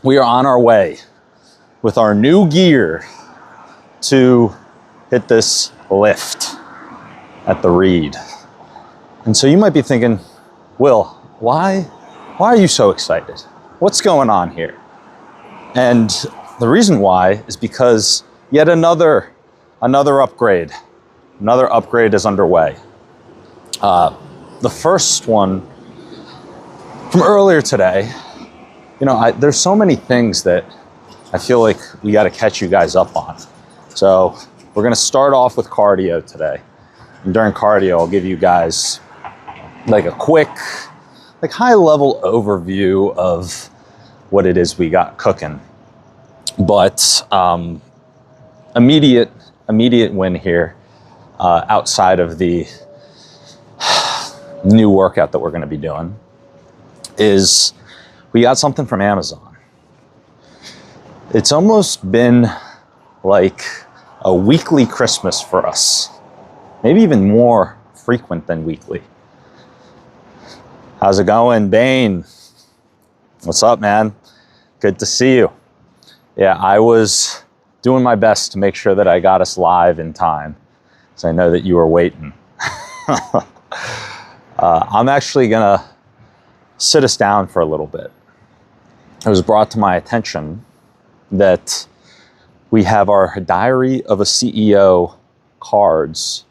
We are on our way with our new gear to hit this lift at the Reed. And so you might be thinking, Will, why are you so excited? What's going on here? And the reason why is because yet another upgrade. Another upgrade is underway. The first one from earlier today, there's so many things that I feel like we got to catch you guys up on. So we're going to start off with cardio today. And during cardio, I'll give you guys like a quick, high level overview of what it is we got cooking. But immediate win here outside of the new workout that we're going to be doing is we got something from Amazon. It's almost been like a weekly Christmas for us, maybe even more frequent than weekly. How's it going, Bane? What's up, man? Good to see you. Yeah, I was doing my best to make sure that I got us live in time, so I know that you were waiting. I'm actually gonna sit us down for a little bit. It was brought to my attention that we have our Diary of a CEO cards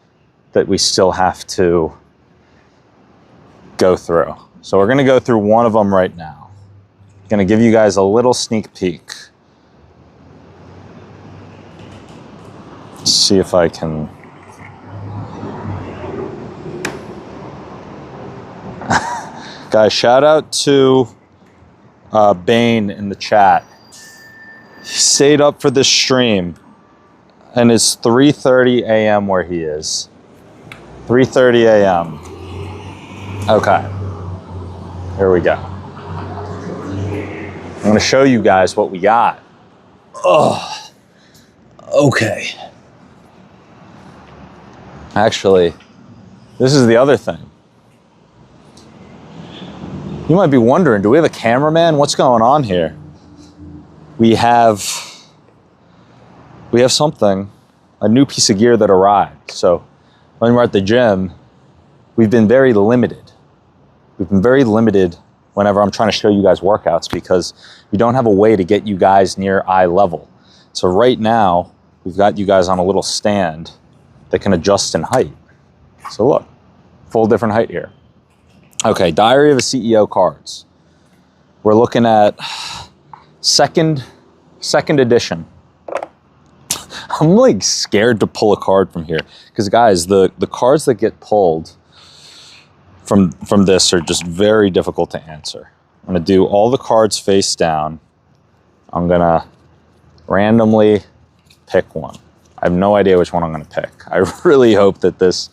that we still have to go through. So we're gonna go through one of them right now. Gonna give you guys a little sneak peek. Let's see if I can. Guys, shout out to Bane in the chat. He stayed up for this stream, and it's 3:30 a.m. where he is. 3:30 a.m. Okay, here we go. I'm gonna show you guys what we got. Oh, okay. Actually, this is the other thing. You might be wondering, do we have a cameraman? What's going on here? We have something, a new piece of gear that arrived. So when we're at the gym, we've been very limited. We've been very limited whenever I'm trying to show you guys workouts because we don't have a way to get you guys near eye level. So right now, we've got you guys on a little stand that can adjust in height. So look, full different height here. Okay, Diary of a CEO cards. We're looking at second edition. I'm like scared to pull a card from here because guys, the cards that get pulled from this are just very difficult to answer. I'm gonna do all the cards face down. I'm gonna randomly pick one. I have no idea which one I'm gonna pick. I really hope that this.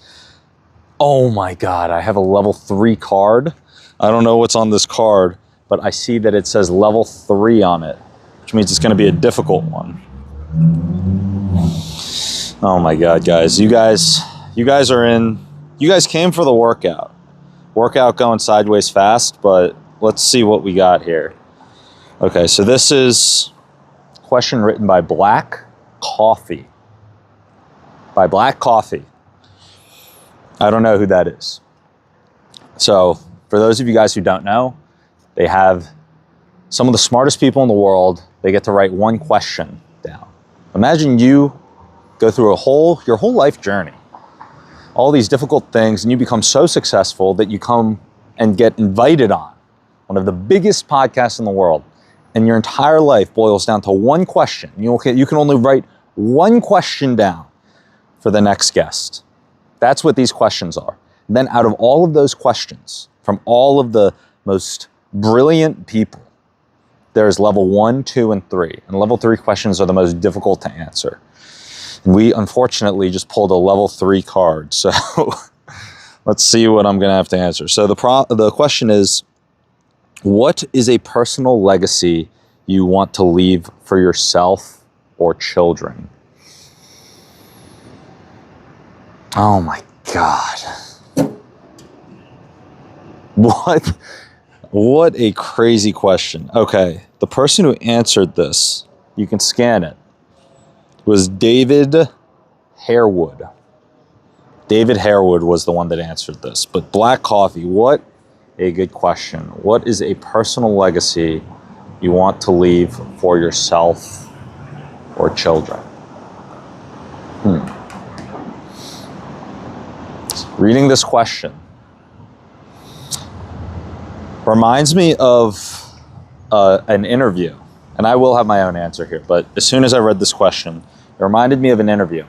Oh my God, I have a level 3 card. I don't know what's on this card, but I see that it says level 3 on it, which means it's gonna be a difficult one. Oh my God, guys. You guys are in, you guys came for the workout. Workout going sideways fast, but let's see what we got here. Okay, so this is a question written by Black Coffee. By Black Coffee. I don't know who that is. So for those of you guys who don't know, they have some of the smartest people in the world. They get to write one question down. Imagine you go through your whole life journey, all these difficult things, and you become so successful that you come and get invited on one of the biggest podcasts in the world, and your entire life boils down to one question. You can only write one question down for the next guest. That's what these questions are. And then out of all of those questions, from all of the most brilliant people, there's level 1, 2, and 3. And level 3 questions are the most difficult to answer. And we unfortunately just pulled a level 3 card. So let's see what I'm gonna have to answer. So the question is, what is a personal legacy you want to leave for yourself or children? Oh my God. What? What a crazy question. Okay, the person who answered this, you can scan it, was David Harewood. David Harewood was the one that answered this. But black coffee, what a good question. What is a personal legacy you want to leave for yourself or children? Reading this question reminds me of an interview, and I will have my own answer here, but as soon as I read this question, it reminded me of an interview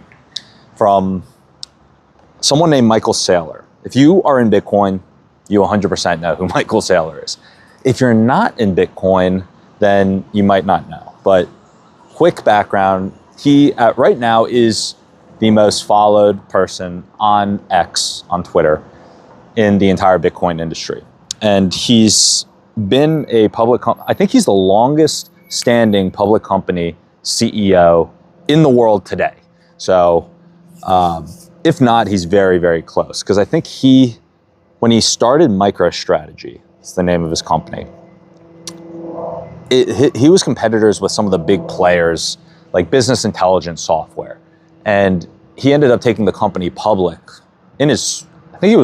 from someone named Michael Saylor. If you are in Bitcoin, you 100% know who Michael Saylor is. If you're not in Bitcoin, then you might not know. But quick background, he right now is the most followed person on X, on Twitter, in the entire Bitcoin industry. And he's been a I think he's the longest standing public company CEO in the world today. So if not, he's very, very close. Because I think when he started MicroStrategy, it's the name of his company, he was competitors with some of the big players like business intelligence software. And he ended up taking the company public I think he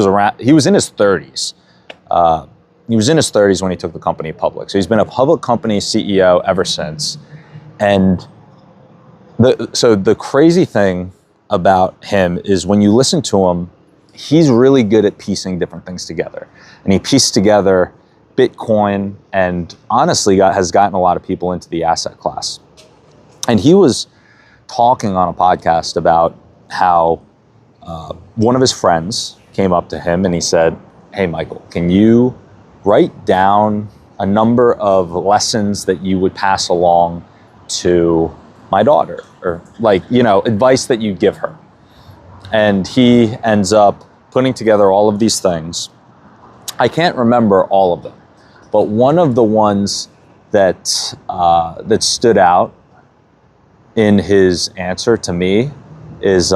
was in his 30s. He was in his 30s when he took the company public. So he's been a public company CEO ever since. And so the crazy thing about him is when you listen to him, he's really good at piecing different things together. And he pieced together Bitcoin and honestly has gotten a lot of people into the asset class. And he was talking on a podcast about how one of his friends came up to him and he said, "Hey, Michael, can you write down a number of lessons that you would pass along to my daughter, or advice that you give her?" And he ends up putting together all of these things. I can't remember all of them, but one of the ones that stood out in his answer to me is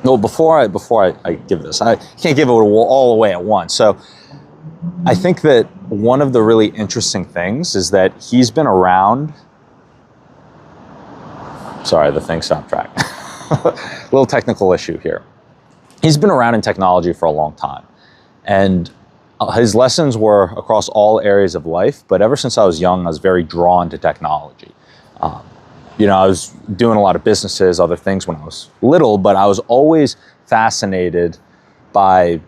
before I give this, I can't give it all away at once. So I think that one of the really interesting things is that he's been around. Sorry, the thing stopped track. Little technical issue here. He's been around in technology for a long time. And his lessons were across all areas of life. But ever since I was young, I was very drawn to technology. I was doing a lot of businesses, other things when I was little, but I was always fascinated by,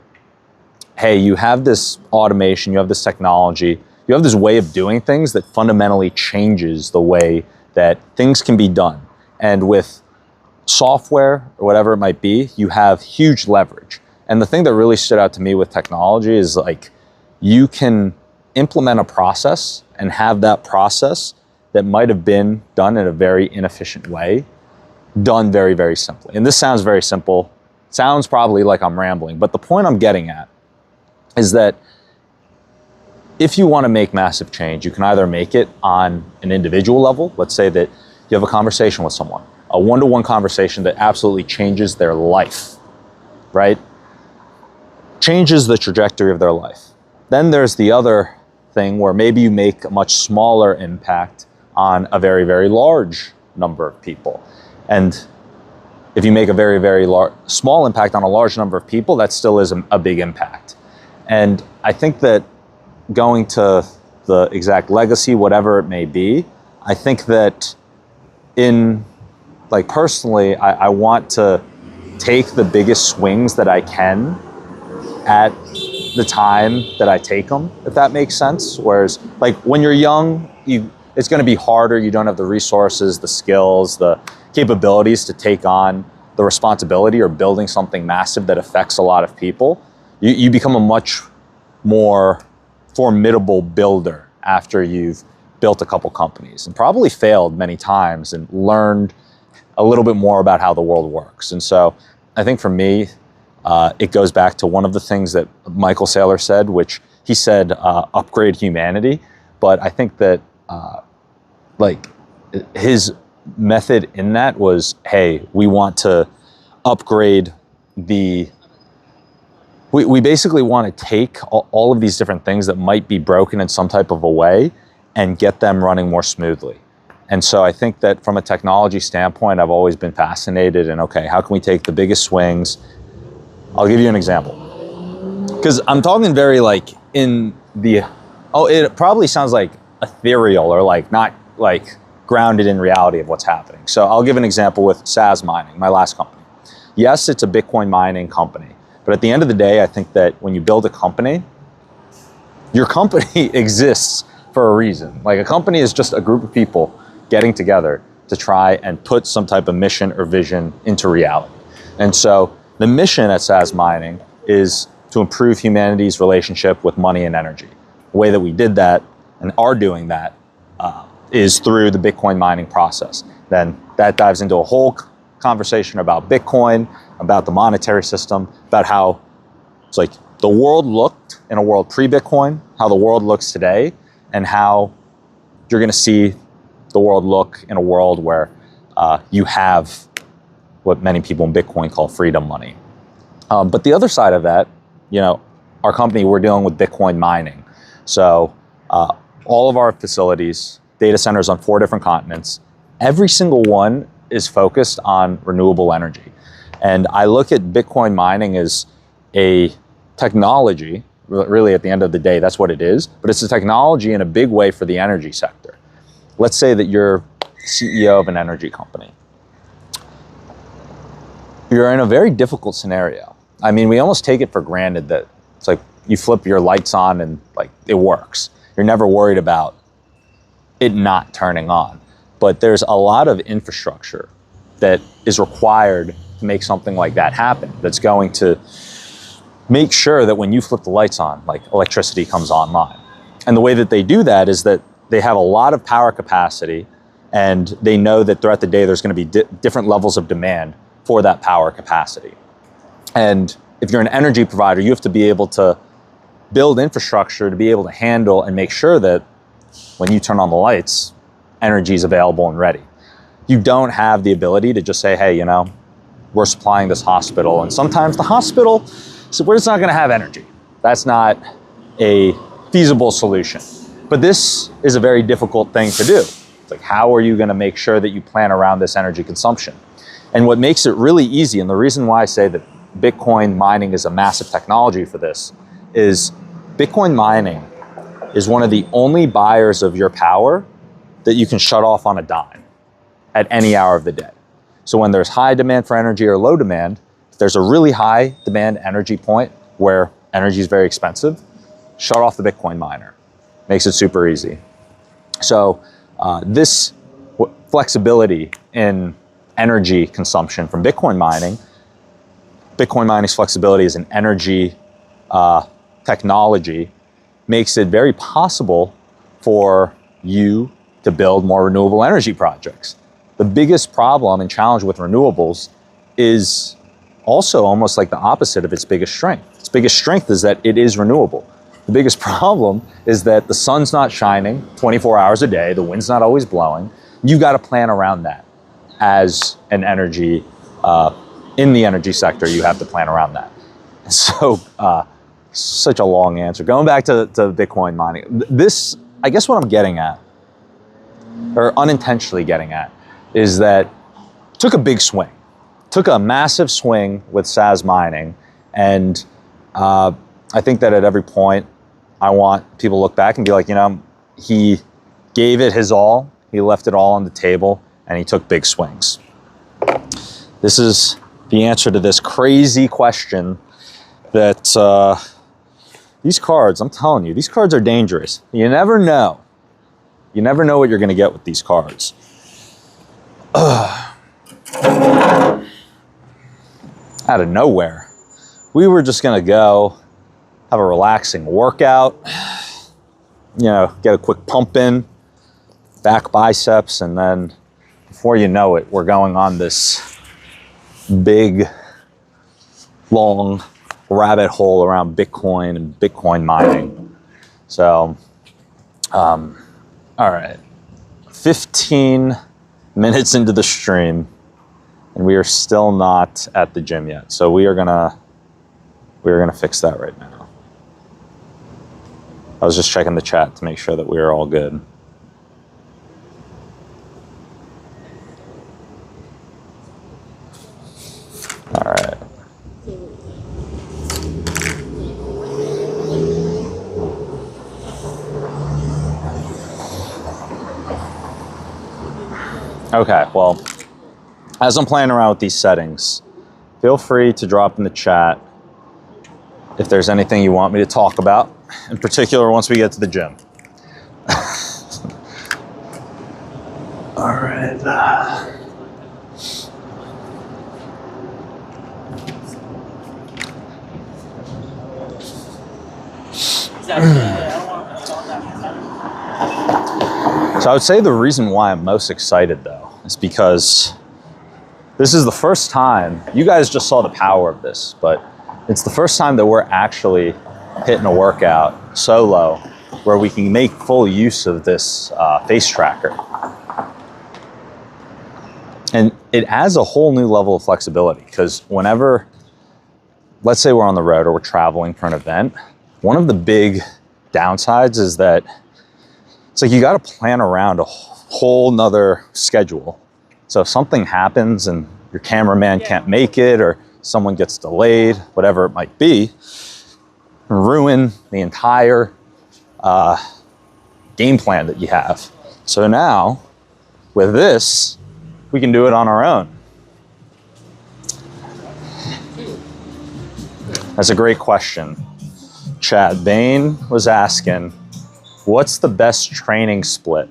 hey, you have this automation, you have this technology, you have this way of doing things that fundamentally changes the way that things can be done. And with software or whatever it might be, you have huge leverage. And the thing that really stood out to me with technology is you can implement a process and have that process that might have been done in a very inefficient way, done very, very simply. And this sounds very simple. Sounds probably like I'm rambling, but the point I'm getting at is that if you want to make massive change, you can either make it on an individual level. Let's say that you have a conversation with someone, a one-to-one conversation that absolutely changes their life, right? Changes the trajectory of their life. Then there's the other thing where maybe you make a much smaller impact on a very, very large number of people. And if you make a very, very small impact on a large number of people, that still is a big impact. And I think that going to the exact legacy, whatever it may be, I think that personally, I want to take the biggest swings that I can at the time that I take them, if that makes sense. Whereas when you're young, it's going to be harder. You don't have the resources, the skills, the capabilities to take on the responsibility or building something massive that affects a lot of people. You become a much more formidable builder after you've built a couple companies and probably failed many times and learned a little bit more about how the world works. And so I think for me, it goes back to one of the things that Michael Saylor said, which he said, upgrade humanity. But I think that his method in that was, hey, we want to upgrade the we basically want to take all of these different things that might be broken in some type of a way and get them running more smoothly. And so I think that from a technology standpoint, I've always been fascinated in, okay, how can we take the biggest swings? I'll give you an example. Because I'm talking very like in the, it probably sounds like ethereal or like not like grounded in reality of what's happening. So I'll give an example with SAS Mining, my last company. Yes, it's a Bitcoin mining company. But at the end of the day, I think that when you build a company, your company exists for a reason. Like a company is just a group of people getting together to try and put some type of mission or vision into reality. And so the mission at SAS Mining is to improve humanity's relationship with money and energy. The way that we did that and are doing that is through the Bitcoin mining process. Then that dives into a whole conversation about Bitcoin, about the monetary system, about how it's like the world looked in a world pre-Bitcoin, how the world looks today, and how you're going to see the world look in a world where you have what many people in Bitcoin call freedom money. But the other side of that, you know, our company, we're dealing with Bitcoin mining. So all of our facilities, data centers on 4 different continents, every single one is focused on renewable energy. And I look at Bitcoin mining as a technology, really at the end of the day, that's what it is, but it's a technology in a big way for the energy sector. Let's say that you're CEO of an energy company. You're in a very difficult scenario. I mean, we almost take it for granted that it's like you flip your lights on and like it works. You're never worried about it not turning on. But there's a lot of infrastructure that is required to make something like that happen. That's going to make sure that when you flip the lights on, like electricity comes online. And the way that they do that is that they have a lot of power capacity and they know that throughout the day there's going to be different levels of demand for that power capacity. And if you're an energy provider, you have to be able to build infrastructure to be able to handle and make sure that when you turn on the lights, energy is available and ready. You don't have the ability to just say, hey, you know, we're supplying this hospital. And sometimes the hospital, so we're just not going to have energy. That's not a feasible solution. But this is a very difficult thing to do. It's like, how are you going to make sure that you plan around this energy consumption? And what makes it really easy, and the reason why I say that Bitcoin mining is a massive technology for this, is Bitcoin mining is one of the only buyers of your power that you can shut off on a dime at any hour of the day. So when there's high demand for energy or low demand, if there's a really high demand energy point where energy is very expensive, shut off the Bitcoin miner. Makes it super easy. So this flexibility in energy consumption from Bitcoin mining's flexibility as an energy technology makes it very possible for you to build more renewable energy projects. The biggest problem and challenge with renewables is also almost like the opposite of its biggest strength. Its biggest strength is that it is renewable. The biggest problem is that the sun's not shining 24 hours a day, the wind's not always blowing. You've got to plan around that. As an energy, in the energy sector, you have to plan around that. So, such a long answer. Going back to Bitcoin mining, this, I guess what I'm getting at, or unintentionally getting at, is that it took a big swing. Took a massive swing with SAS Mining, and I think that at every point, I want people to look back and be like, you know, he gave it his all, he left it all on the table, and he took big swings. This is the answer to this crazy question that these cards, I'm telling you, these cards are dangerous. You never know. You never know what you're going to get with these cards. Out of nowhere, we were just going to go have a relaxing workout, you know, get a quick pump in, back biceps, and then before you know it, we're going on this big, long rabbit hole around Bitcoin and Bitcoin mining. So, all right, 15 minutes into the stream, and we are still not at the gym yet. So we are gonna we're going to fix that right now. I was just checking the chat to make sure that we were all good. All right. Okay, well, as I'm playing around with these settings, feel free to drop in the chat if there's anything you want me to talk about, in particular once we get to the gym. All right. So I would say the reason why I'm most excited though is because this is the first time, you guys just saw the power of this, but it's the first time that we're actually hitting a workout solo where we can make full use of this face tracker. And it adds a whole new level of flexibility because whenever, let's say we're on the road or we're traveling for an event, one of the big downsides is that it's like you got to plan around a whole nother schedule. So if something happens and your cameraman can't make it or someone gets delayed, whatever it might be, ruin the entire game plan that you have. So now with this, we can do it on our own. That's a great question. Chad Bain was asking, what's the best training split?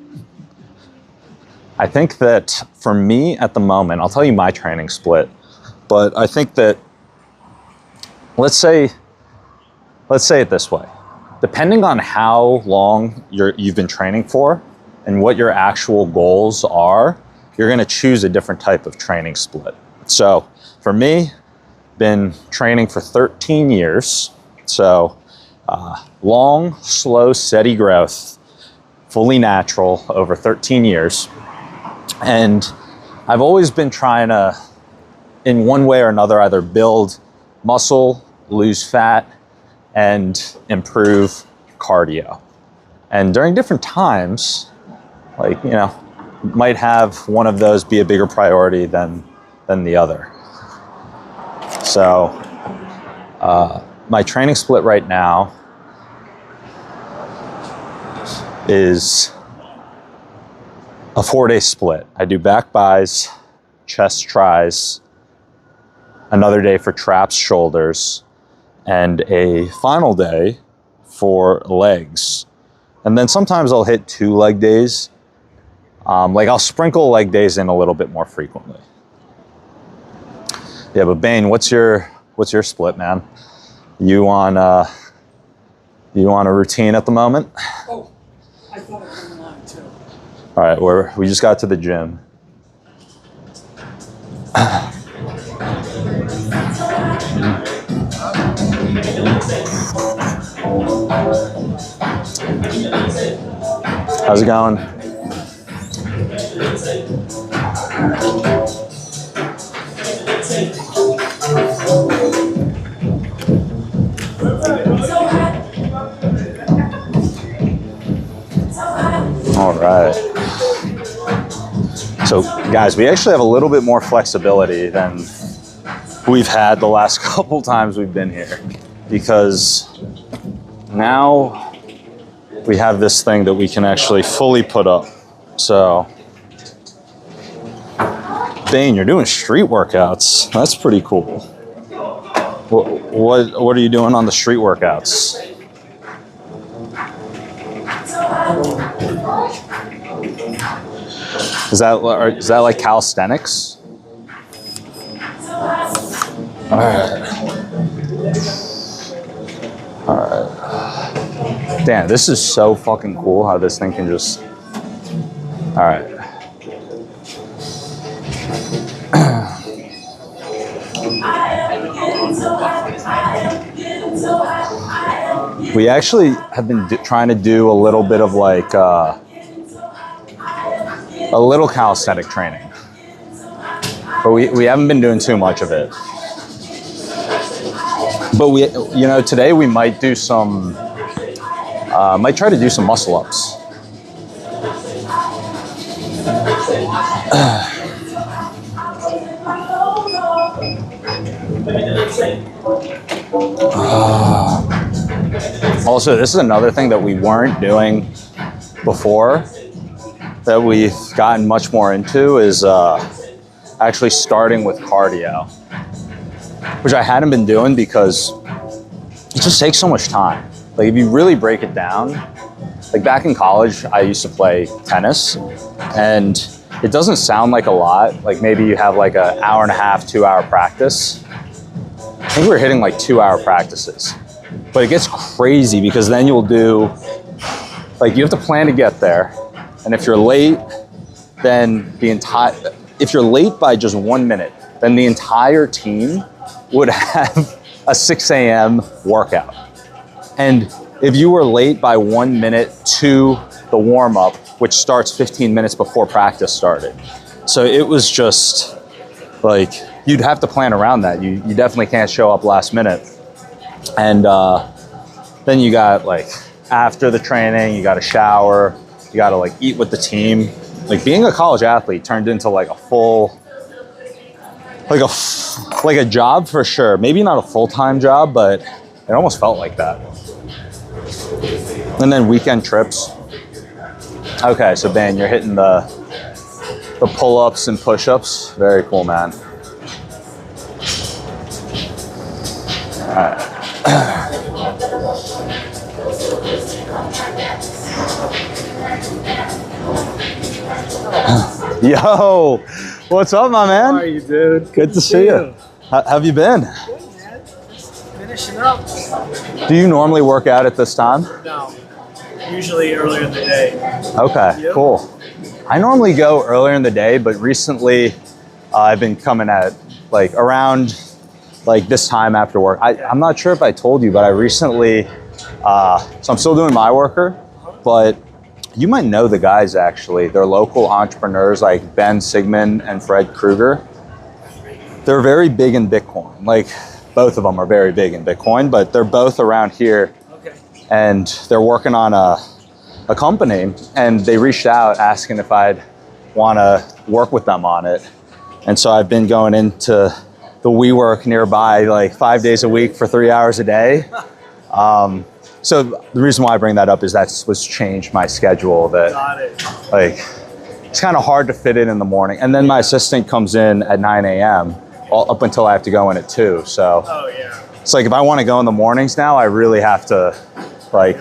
I think that for me at the moment, I'll tell you my training split, but I think that, let's say it this way. Depending on how long you've been training for and what your actual goals are, you're gonna choose a different type of training split. So for me, been training for 13 years. So long, slow, steady growth, fully natural over 13 years. And I've always been trying to, in one way or another, either build muscle, lose fat, and improve cardio. And during different times, like, you know, might have one of those be a bigger priority than the other. So my training split right now is a 4-day split. I do back bis, chest tries, another day for traps, shoulders, and a final day for legs. And then sometimes I'll hit 2 leg days. Like I'll sprinkle leg days in a little bit more frequently. Yeah, but Bane, what's your split, man? You on a routine at the moment? Oh, I thought I was on the line too. All right, we just got to the gym. How's it going? All right. So guys, we actually have a little bit more flexibility than we've had the last couple times we've been here, because now we have this thing that we can actually fully put up. So Bane, you're doing street workouts. That's pretty cool. What are you doing on the street workouts? Is that like calisthenics? All right. Damn, this is so fucking cool how this thing can just... All right. We actually have been trying to do a little bit of like a little calisthenic training, but we haven't been doing too much of it. But today we might do some, might try to do some muscle ups. Also, this is another thing that we weren't doing before that we've gotten much more into is actually starting with cardio, which I hadn't been doing because it just takes so much time. Like if you really break it down, like back in college, I used to play tennis and it doesn't sound like a lot. Like maybe you have like an hour and a half, 2 hour practice. I think we were hitting like 2 hour practices, but it gets crazy because then you'll do, like you have to plan to get there. And if you're late, then if you're late by just 1 minute, then the entire team would have a 6 a.m. workout. And if you were late by 1 minute to the warm up, which starts 15 minutes before practice started. So it was just like, you'd have to plan around that. You definitely can't show up last minute. And then you got like, after the training, you got to shower, you got to like eat with the team. Like being a college athlete turned into like a full, like a job for sure. Maybe not a full-time job, but it almost felt like that. And then weekend trips. Okay, so Ben, you're hitting the pull-ups and push-ups. Very cool, man. All right. Yo, what's up, my man? How are you, dude? Good to see you. How have you been? Good, man. Just finishing up. Do you normally work out at this time? No. Usually earlier in the day. Okay, Yep. cool. I normally go earlier in the day, but recently I've been coming at like around like this time after work. I'm not sure if I told you, but I recently, so I'm still doing my worker, but you might know the guys actually. They're local entrepreneurs like Ben Sigmund and Fred Kruger. They're very big in Bitcoin. Like both of them are very big in Bitcoin, but they're both around here. Okay. And they're working on a company, and they reached out asking if I'd want to work with them on it. And so I've been going into the WeWork nearby like 5 days a week for 3 hours a day. So the reason why I bring that up is that's what's changed my schedule. That Got it. like it's kind of hard to fit in the morning, and then my assistant comes in at 9 a.m. Up until I have to go in at 2. So Oh, yeah. it's like if I want to go in the mornings now, I really have to like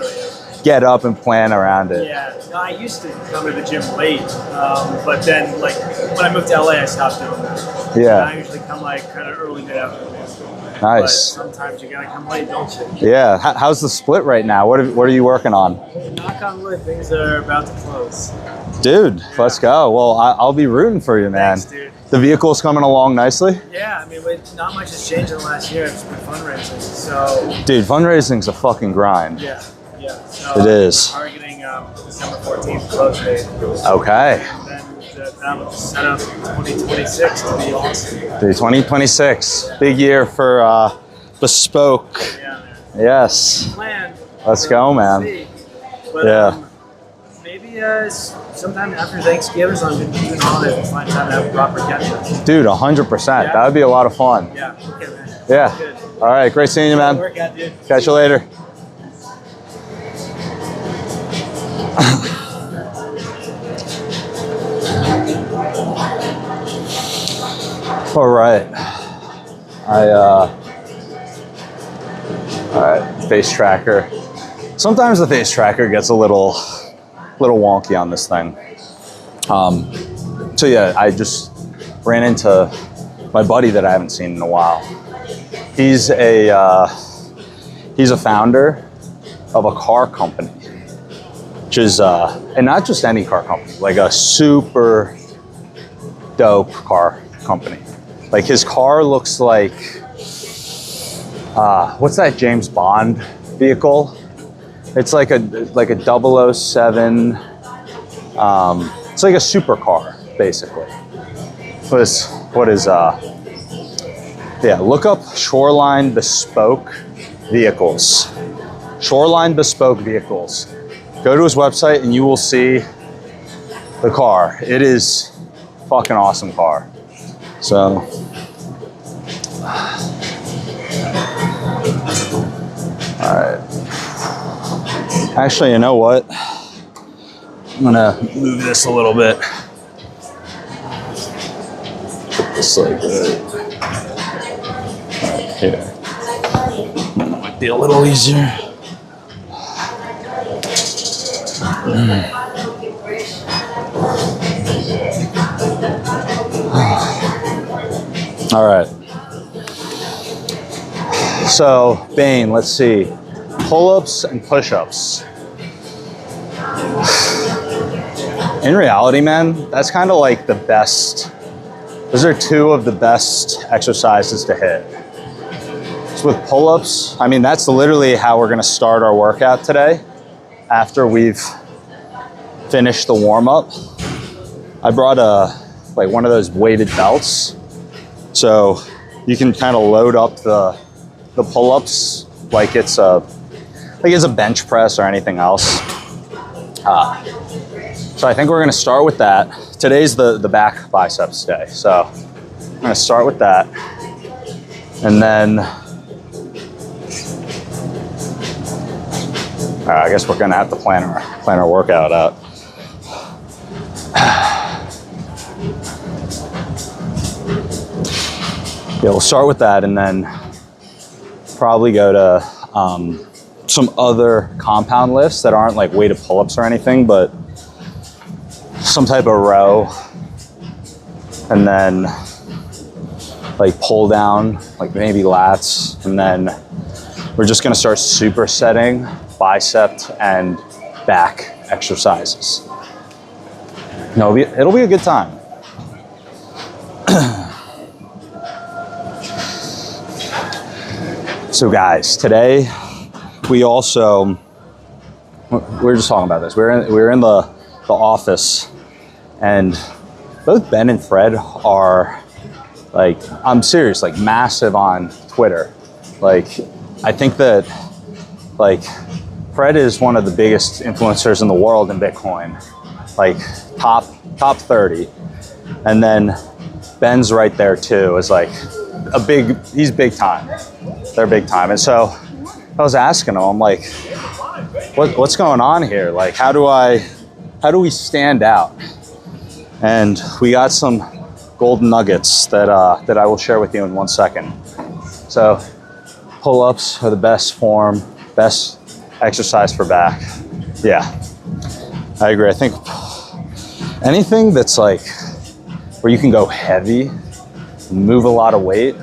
get up and plan around it. Yeah. No, I used to come to the gym late, but then like when I moved to LA, I stopped doing that. Yeah. And I usually come like kind of early mid-afternoon. But Nice. sometimes you gotta come late, don't you? Yeah. How's the split right now? What are you working on? Knock on wood, things are about to close. Dude, let's go. Well, I'll be rooting for you, man. Thanks, dude. The vehicle's coming along nicely. Yeah, I mean, not much has changed in the last year. It's been fundraising, so Dude, fundraising's a fucking grind. yeah. So It is. Targeting December 14th close date. Okay. And then that would set up 2026 to be awesome. Dude, 2026. Big year for Bespoke. Yeah, man. Yes. Plan. Let's go, man. See. But, Yeah. maybe sometime after Thanksgiving, so I'm between holidays, we'll find time to have a proper catch-up. Dude, 100%. Yeah. That would be a lot of fun. Yeah. Okay, man. Yeah. Good. All right. Great seeing you, Good man. workout, dude. Catch you later. All right. All right, face tracker. Sometimes the face tracker gets a little wonky on this thing. So yeah, I just ran into my buddy that I haven't seen in a while. He's a founder of a car company, which is and not just any car company, like a super dope car company. Like his car looks like what's that James Bond vehicle? It's like a 007. It's like a supercar, basically. What is yeah, look up Shoreline Bespoke Vehicles. Shoreline Bespoke Vehicles. Go to his website and you will see the car. It is a fucking awesome car. So, all right. Actually, you know what? I'm gonna move this a little bit. Put this like right here. Might be a little easier. All right. So, Bane, let's see. Pull-ups and push-ups. In reality, man, that's kind of like the best. Those are two of the best exercises to hit. So with pull-ups, I mean, that's literally how we're gonna start our workout today after we've finished the warm-up. I brought like one of those weighted belts. So you can kind of load up the pull-ups like it's a bench press or anything else. So I think we're gonna start with that. Today's the back biceps day. So I'm gonna start with that. And then, I guess we're gonna have to plan our workout out. Yeah, we'll start with that and then probably go to some other compound lifts that aren't like weighted pull-ups or anything, but some type of row, and then like pull down, like maybe lats, and then we're just gonna start supersetting bicep and back exercises. No, it'll be a good time. So guys, today we were just talking about this. We were in the office, and both Ben and Fred are like, I'm serious, like massive on Twitter. Like, I think that like Fred is one of the biggest influencers in the world in Bitcoin, like top 30. And then Ben's right there too, is like he's big time. They're big time. And so I was asking him, I'm like, what's going on here? Like, how do we stand out? And we got some golden nuggets that I will share with you in 1 second. So pull-ups are the best form, best exercise for back. Yeah, I agree. I think anything that's like where you can go heavy, move a lot of weight,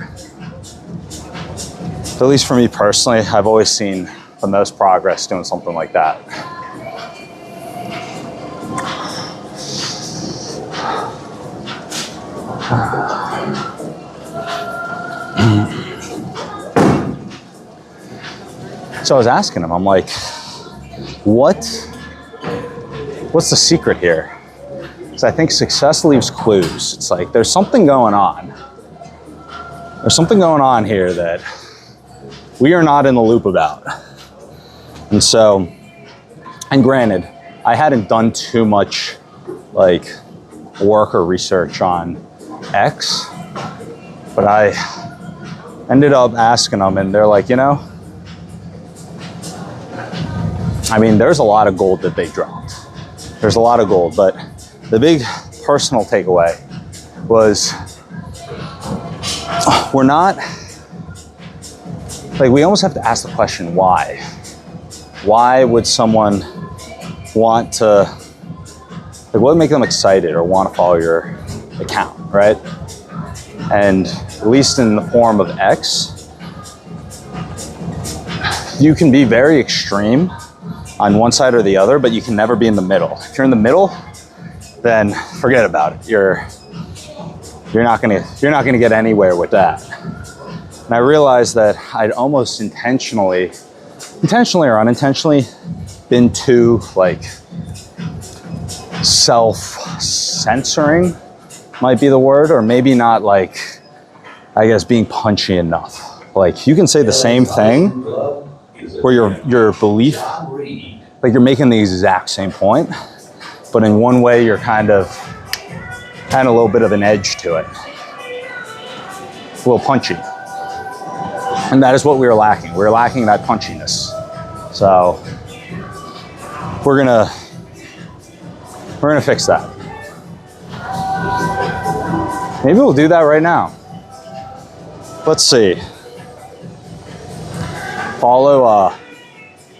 at least for me personally, I've always seen the most progress doing something like that. So I was asking him, I'm like, what's the secret here? Because I think success leaves clues. It's like there's something going on. There's something going on here that we are not in the loop about. And so, and granted, I hadn't done too much like work or research on X, but I ended up asking them, and they're like, I mean, there's a lot of gold that they dropped. There's a lot of gold, but the big personal takeaway was we're not, like, we almost have to ask the question, why? Why would someone want to, like, what would make them excited or want to follow your account, right? And at least in the form of X, you can be very extreme on one side or the other, but you can never be in the middle. If you're in the middle, then forget about it. You're not gonna get anywhere with that. And I realized that I'd almost intentionally or unintentionally, been too like self-censoring might be the word, or maybe not like, I guess, being punchy enough. Like you can say the same thing where your belief, like you're making the exact same point, but in one way you're kind of a little bit of an edge to it. A little punchy. And that is what we were lacking. We were lacking that punchiness. So we're gonna fix that. Maybe we'll do that right now. Let's see. Follow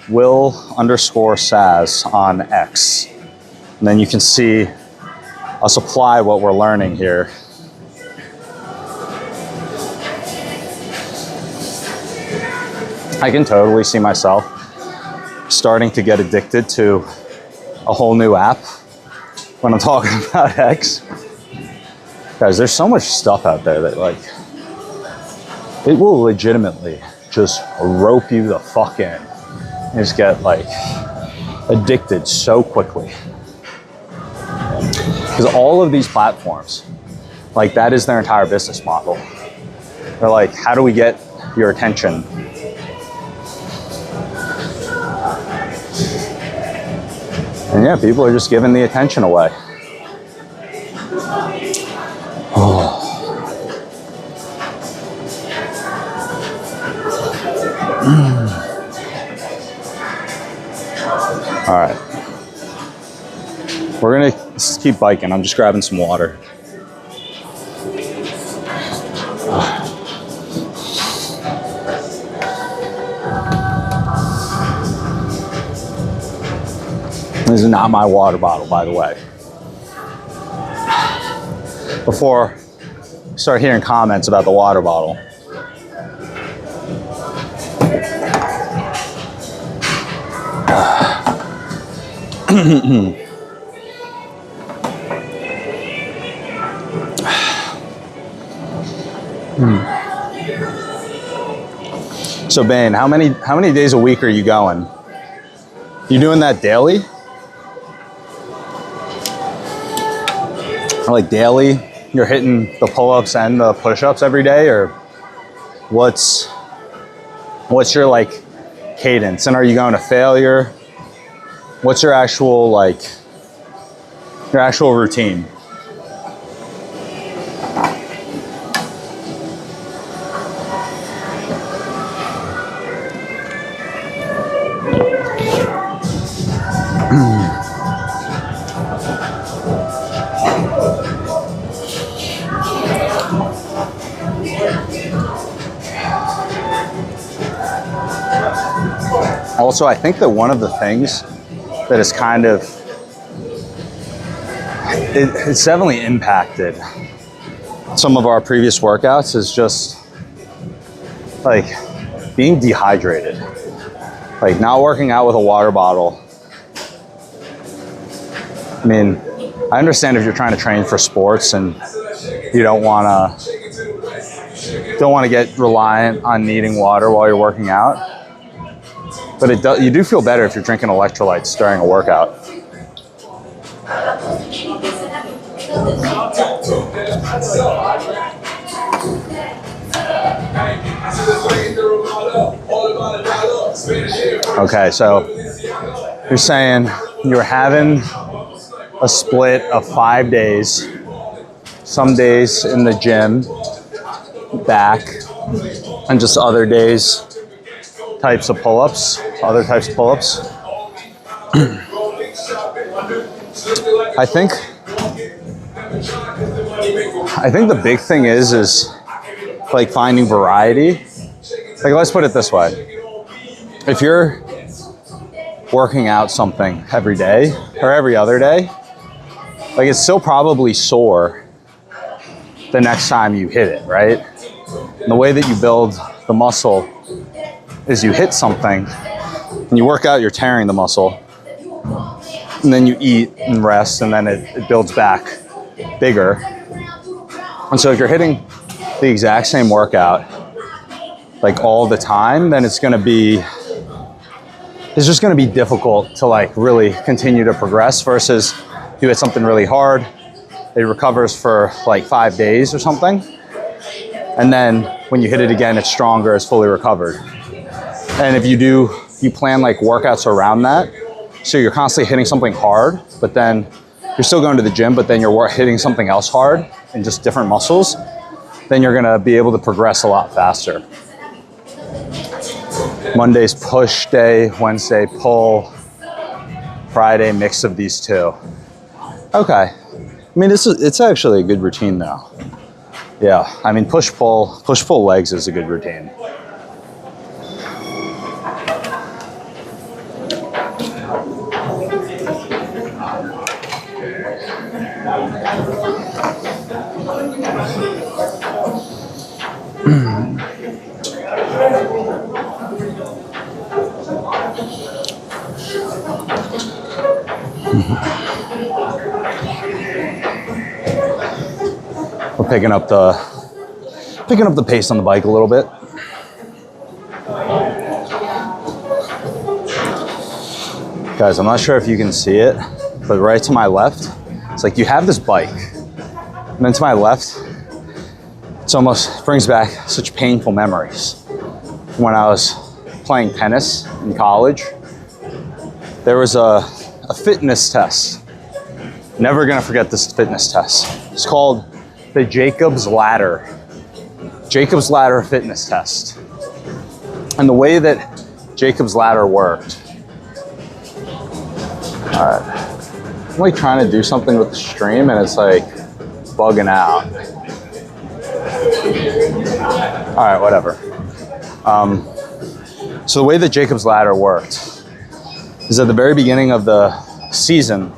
Will_Saz on X. And then you can see us apply what we're learning here. I can totally see myself starting to get addicted to a whole new app when I'm talking about X. Guys, there's so much stuff out there that like, it will legitimately just rope you the fuck in. You just get like addicted so quickly. Because all of these platforms, like that is their entire business model. They're like, how do we get your attention? And yeah, people are just giving the attention away. Oh. All right. We're gonna keep biking. I'm just grabbing some water. This is not my water bottle, by the way. Before you start hearing comments about the water bottle. So Bane, how many days a week are you going? You doing that daily? Like daily, you're hitting the pull-ups and the push-ups every day, or what's your like cadence? And are you going to failure? What's your actual routine? Also, I think that one of the things that is kind of, it's definitely impacted some of our previous workouts is just like being dehydrated. Like not working out with a water bottle. I mean, I understand if you're trying to train for sports and you don't want to get reliant on needing water while you're working out. But you do feel better if you're drinking electrolytes during a workout. Okay, so you're saying you're having a split of 5 days, some days in the gym, back, and just other days types of pull-ups, other types of pull-ups. I think the big thing is like finding variety. Like let's put it this way. If you're working out something every day or every other day, like it's still probably sore the next time you hit it, right? And the way that you build the muscle is you hit something and you work out, you're tearing the muscle, and then you eat and rest, and then it builds back bigger. And so if you're hitting the exact same workout like all the time, then it's just gonna be difficult to like really continue to progress versus you hit something really hard, it recovers for like 5 days or something, And then when you hit it again, it's stronger, it's fully recovered. And if you plan like workouts around that, so you're constantly hitting something hard, but then you're still going to the gym, but then you're hitting something else hard and just different muscles, then you're gonna be able to progress a lot faster. Monday's push day, Wednesday pull, Friday mix of these two. Okay, I mean, it's actually a good routine though. Yeah, I mean, push pull legs is a good routine. We're picking up the pace on the bike a little bit. Guys, I'm not sure if you can see it, but right to my left, it's like you have this bike, and then to my left, it's almost brings back such painful memories. When I was playing tennis in college, there was a fitness test. Never gonna forget this fitness test. It's called the Jacob's Ladder fitness test. And the way that Jacob's Ladder worked, all right, I'm like trying to do something with the stream and it's like bugging out. All right, whatever. So the way that Jacob's Ladder worked is at the very beginning of the season,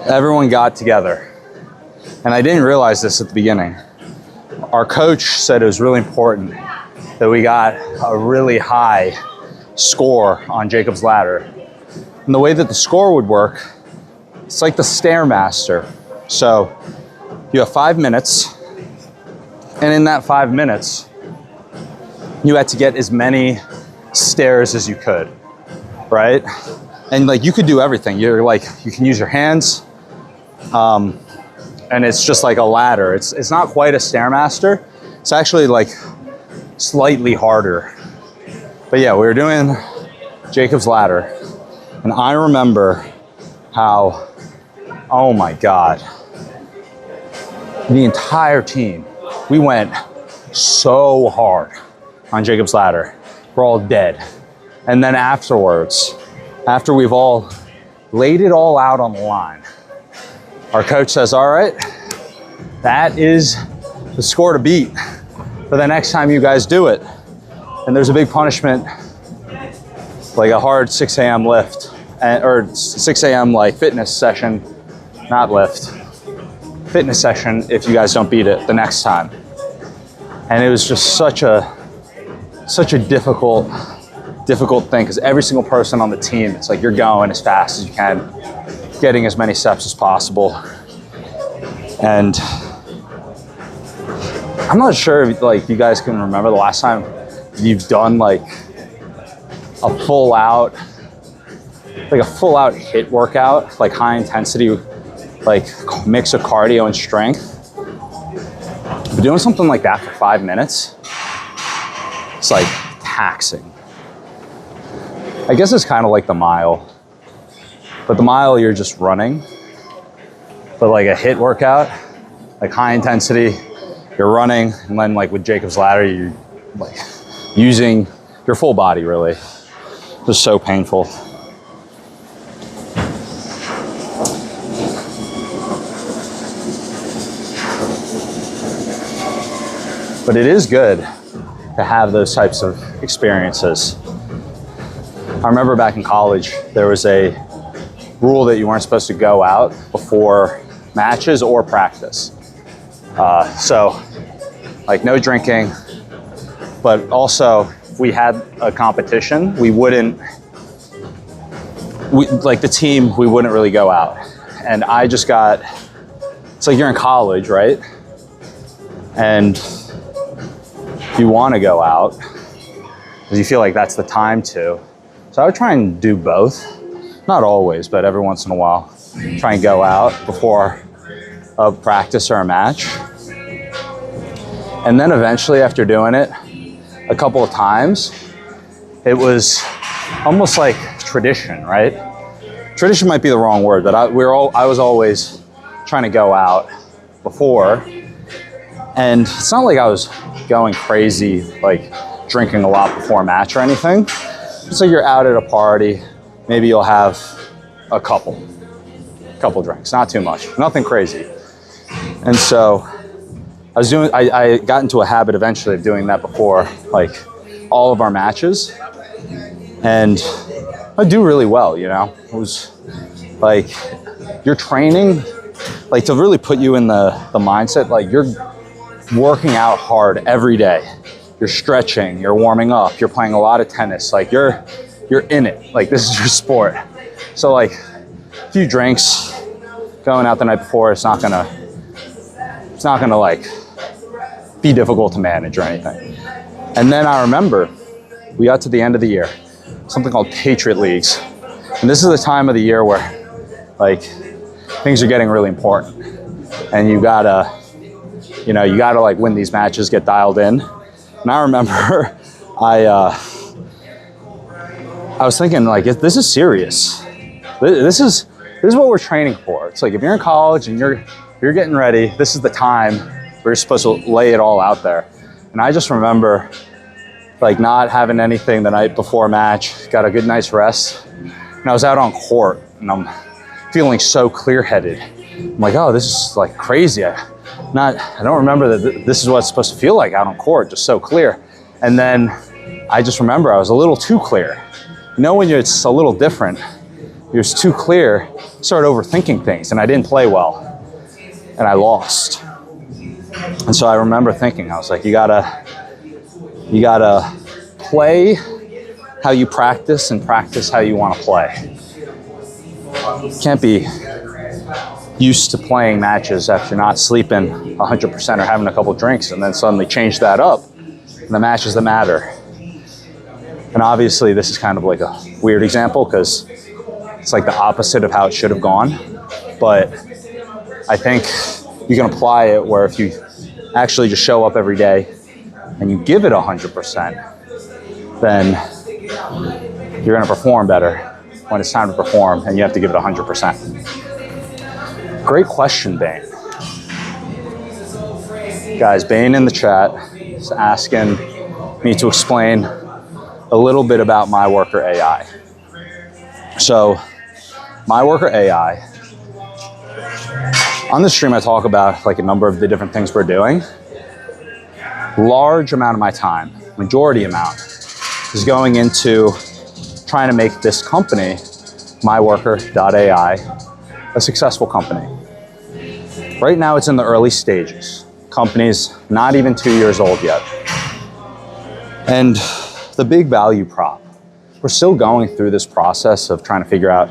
everyone got together. And I didn't realize this at the beginning. Our coach said it was really important that we got a really high score on Jacob's Ladder. And the way that the score would work, it's like the Stairmaster. So you have 5 minutes, and in that 5 minutes, you had to get as many stairs as you could, right? And like you could do everything. You're like, you can use your hands, and it's just like a ladder. It's not quite a Stairmaster. It's actually like slightly harder. But yeah, we were doing Jacob's Ladder, and I remember how, oh my God, the entire team, we went so hard on Jacob's Ladder. We're all dead. And then afterwards, after we've all laid it all out on the line, our coach says, all right, that is the score to beat for the next time you guys do it. And there's a big punishment, like a hard 6 a.m. lift, or 6 a.m. like fitness session, not lift, fitness session if you guys don't beat it the next time. And it was just such a difficult thing, because every single person on the team, it's like you're going as fast as you can, getting as many steps as possible. And I'm not sure if like you guys can remember the last time you've done like a full out HIIT workout, like high intensity, like mix of cardio and strength. But doing something like that for 5 minutes, it's like taxing. I guess it's kind of like the mile, but the mile you're just running. But like a HIIT workout, like high intensity, you're running, and then like with Jacob's Ladder, you're like using your full body really. Just so painful. But it is good to have those types of experiences. I remember back in college, there was a rule that you weren't supposed to go out before matches or practice. So like no drinking, but also if we had a competition, we wouldn't really go out. And I just got, it's like you're in college, right? And you want to go out because you feel like that's the time to. So I would try and do both. Not always, but every once in a while. Try and go out before a practice or a match. And then eventually, after doing it a couple of times, it was almost like tradition, right? Tradition might be the wrong word, but I was always trying to go out before. And it's not like I was going crazy, like drinking a lot before a match or anything. It's like you're out at a party, maybe you'll have a couple drinks, not too much, nothing crazy. And so I got into a habit eventually of doing that before like all of our matches. And I do really well, you know? It was like, you're training, like to really put you in the mindset, like you're working out hard every day. You're stretching, you're warming up, you're playing a lot of tennis, like you're in it, like this is your sport. So like a few drinks going out the night before, it's not gonna like be difficult to manage or anything. And then I remember we got to the end of the year, something called Patriot Leagues. And this is the time of the year where like things are getting really important. And you gotta like win these matches, get dialed in. And I remember I was thinking like, this is serious. This is what we're training for. It's like if you're in college and you're getting ready, this is the time where you're supposed to lay it all out there. And I just remember like not having anything the night before a match, got a good night's rest. And I was out on court and I'm feeling so clear-headed. I'm like, oh, this is like crazy. I don't remember that this is what it's supposed to feel like out on court, just so clear. And then I just remember I was a little too clear. You know when it's a little different, you're just too clear, start overthinking things, and I didn't play well. And I lost. And so I remember thinking, I was like, you gotta play how you practice and practice how you want to play. You can't be used to playing matches after not sleeping 100% or having a couple drinks and then suddenly change that up in the matches that matter. And obviously this is kind of like a weird example because it's like the opposite of how it should have gone. But I think you can apply it where if you actually just show up every day and you give it 100%, then you're gonna perform better when it's time to perform and you have to give it 100%. Great question, Bane. Guys, Bane in the chat is asking me to explain a little bit about MyWorker AI. So, MyWorker AI, on the stream I talk about like a number of the different things we're doing. Large amount of my time, majority amount, is going into trying to make this company, MyWorker.ai, a successful company. Right now it's in the early stages. Company's not even 2 years old yet. And the big value prop, we're still going through this process of trying to figure out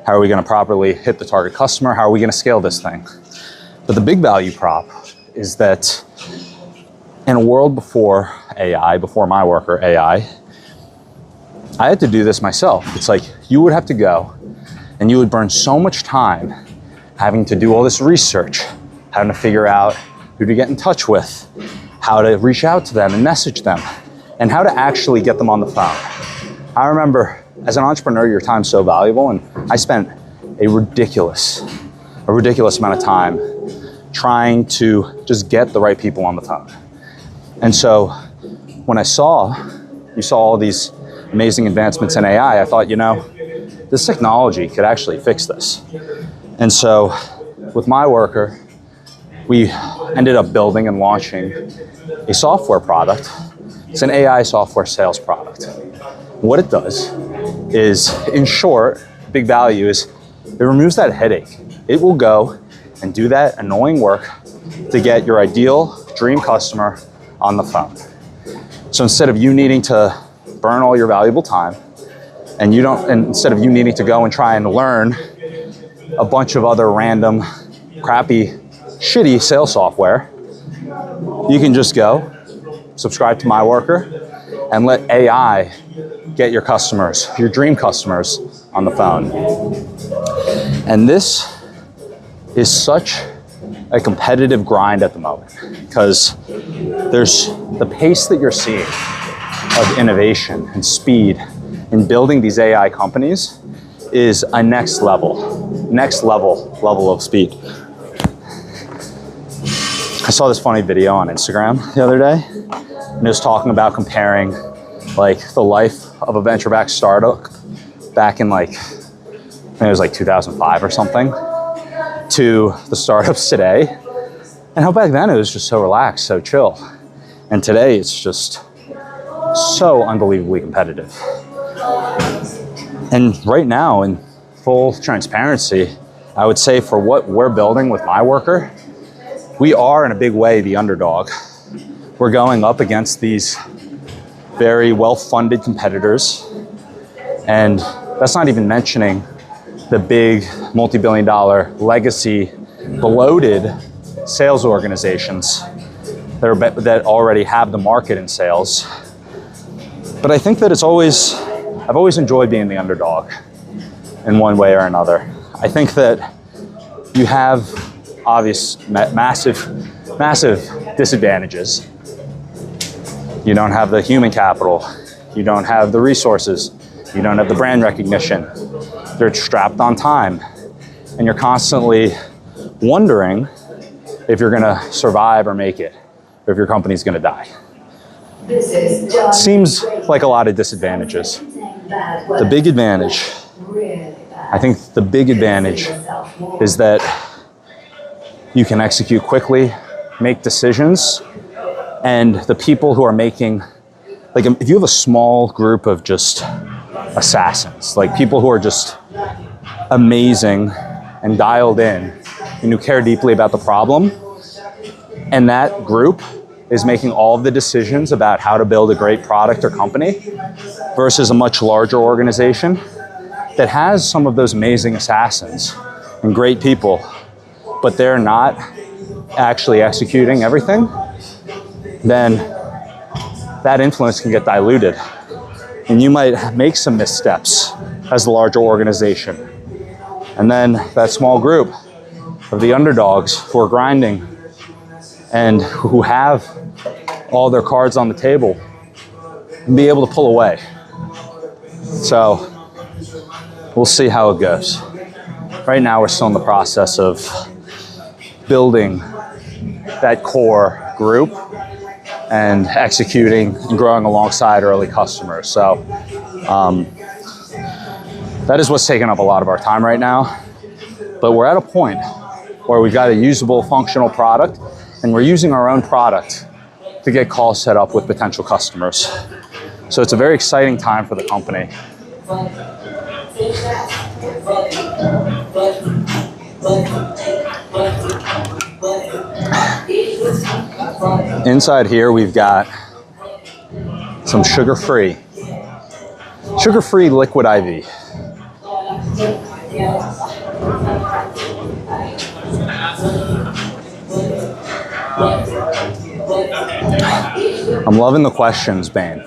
how are we gonna properly hit the target customer, how are we gonna scale this thing? But the big value prop is that in a world before AI, before MyWorker AI, I had to do this myself. It's like you would have to go and you would burn so much time having to do all this research, having to figure out who to get in touch with, how to reach out to them and message them, and how to actually get them on the phone. I remember as an entrepreneur, your time's so valuable, and I spent a ridiculous amount of time trying to just get the right people on the phone. And so when you saw all these amazing advancements in AI, I thought, you know, this technology could actually fix this. And so with MyWorker, we ended up building and launching a software product. It's an AI software sales product. What it does is, in short, big value is it removes that headache. It will go and do that annoying work to get your ideal dream customer on the phone. So instead of you needing to burn all your valuable time, and instead of you needing to go and try and learn a bunch of other random, crappy, shitty sales software, you can just go, subscribe to MyWorker, and let AI get your customers, your dream customers, on the phone. And this is such a competitive grind at the moment, because there's the pace that you're seeing of innovation and speed in building these AI companies is a next level of speed. I saw this funny video on Instagram the other day, and it was talking about comparing like the life of a venture-backed startup back in like, I think it was like 2005 or something, to the startups today, and how back then it was just so relaxed, so chill. And today it's just so unbelievably competitive. And right now, in full transparency, I would say for what we're building with My Worker, we are in a big way the underdog. We're going up against these very well-funded competitors, and that's not even mentioning the big multi-billion-dollar legacy bloated sales organizations that already have the market in sales. But I think that I've always enjoyed being the underdog in one way or another. I think that you have obvious massive disadvantages. You don't have the human capital, you don't have the resources, you don't have the brand recognition. You're strapped on time, and you're constantly wondering if you're gonna survive or make it, or if your company's gonna die. Seems like a lot of disadvantages. The big advantage, I think the big advantage is that you can execute quickly, make decisions, and the people who are making, like if you have a small group of just assassins, like people who are just amazing and dialed in and who care deeply about the problem, and that group is making all of the decisions about how to build a great product or company, versus a much larger organization that has some of those amazing assassins and great people, but they're not actually executing everything, then that influence can get diluted. And you might make some missteps as the larger organization. And then that small group of the underdogs who are grinding and who have all their cards on the table and be able to pull away. So we'll see how it goes. Right now we're still in the process of building that core group and executing and growing alongside early customers. So that is what's taking up a lot of our time right now. But we're at a point where we've got a usable, functional product, and we're using our own product to get calls set up with potential customers. So it's a very exciting time for the company. Inside here, we've got some sugar-free liquid IV. I'm loving the questions, Bane.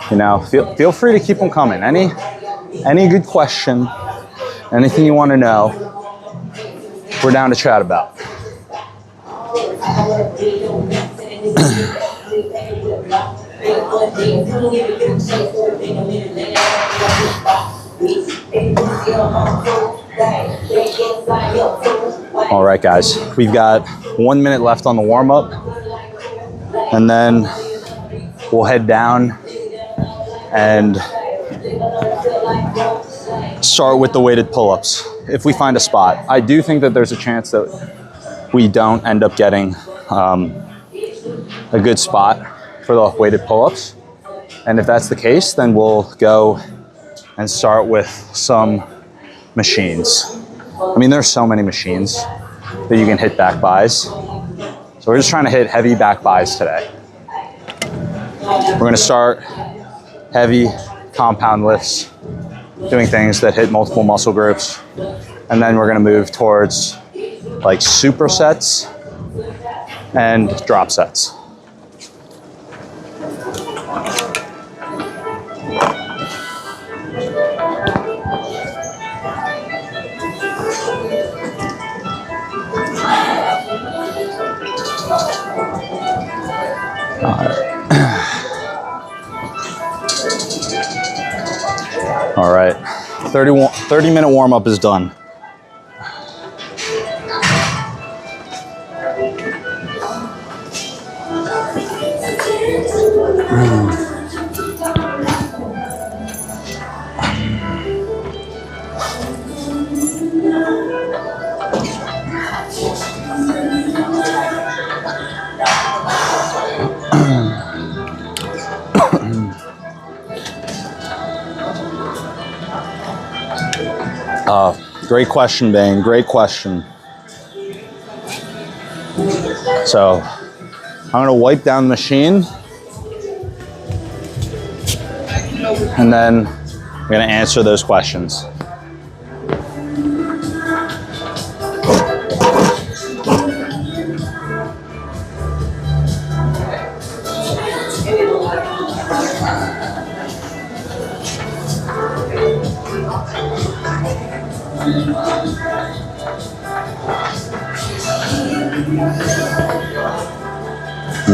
You know, feel free to keep them coming. Any good question, anything you want to know, we're down to chat about. All right, guys, we've got 1 minute left on the warm-up, and then we'll head down and start with the weighted pull-ups if we find a spot. I do think that there's a chance that we don't end up getting a good spot for the weighted pull-ups, and if that's the case, then we'll go and start with some machines. I mean, there's so many machines that you can hit back buys. So we're just trying to hit heavy back buys today. We're going to start heavy compound lifts, doing things that hit multiple muscle groups. And then we're going to move towards like supersets and drop sets. All right, 30-minute warm-up is done. Great question, Bane. Great question. So I'm gonna wipe down the machine, and then I'm gonna answer those questions.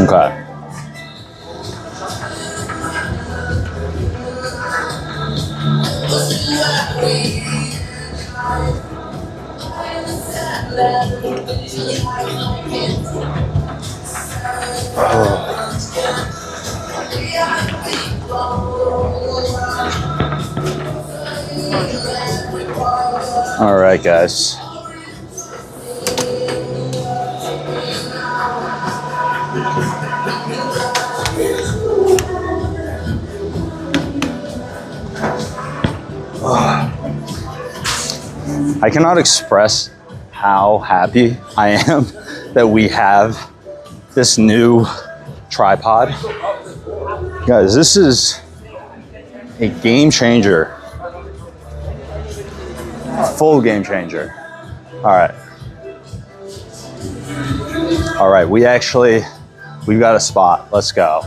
Okay. All right, guys. I cannot express how happy I am that we have this new tripod. Guys, this is a game changer. Full game changer. All right. All right, we've got a spot. Let's go.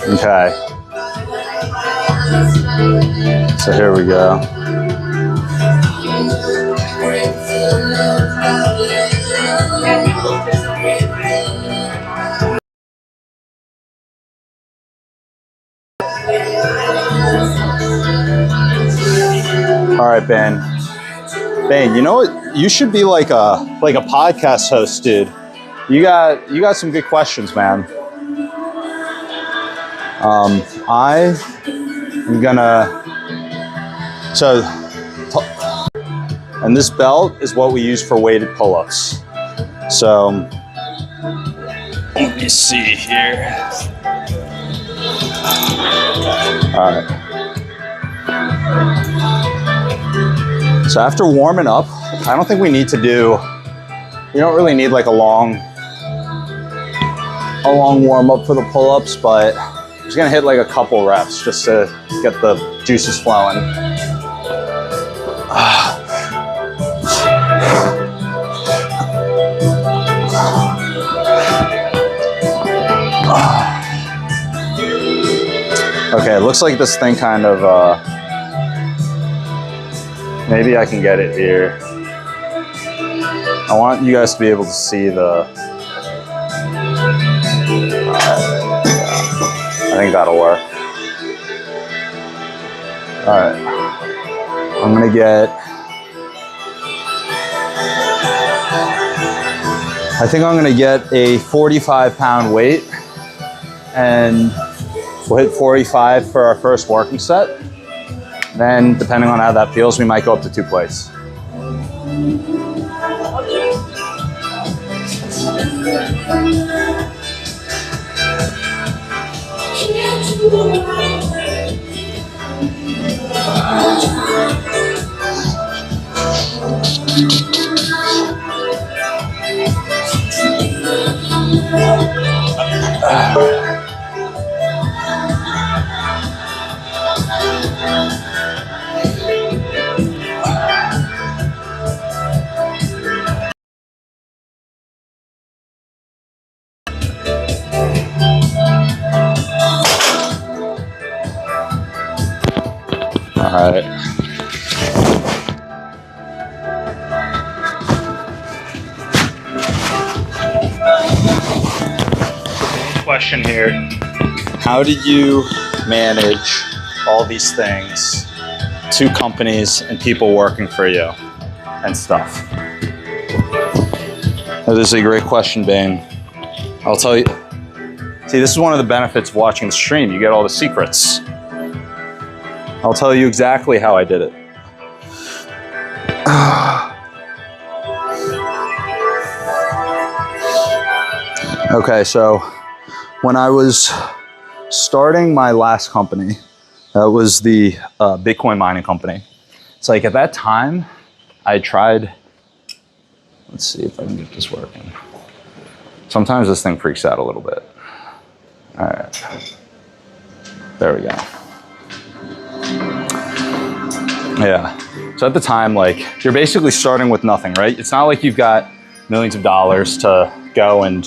Okay. So here we go. All right, Ben. Ben, you know what? You should be like a podcast host, dude. You got some good questions, man. I am gonna. And this belt is what we use for weighted pull-ups. So let me see here. All right. So after warming up, I don't think we need to do. You don't really need like a long warm up for the pull-ups, but I'm just gonna hit like a couple reps just to get the juices flowing. Okay, it looks like this thing kind of, maybe I can get it here. I want you guys to be able to see the, I think that'll work. All right, I'm gonna get, I think I'm gonna get a 45-pound weight, and we'll hit 45 for our first working set. Then, depending on how that feels, we might go up to 2 plates. All right. question here. How do you manage all these things, 2 companies and people working for you and stuff? That is a great question, Bane. I'll tell you. See, this is one of the benefits of watching the stream. You get all the secrets. I'll tell you exactly how I did it. Okay, so when I was starting my last company, that was the Bitcoin mining company. It's like at that time, I tried, let's see if I can get this working. Sometimes this thing freaks out a little bit. All right, there we go. Yeah, so at the time, like, you're basically starting with nothing, right? It's not like you've got millions of dollars to go and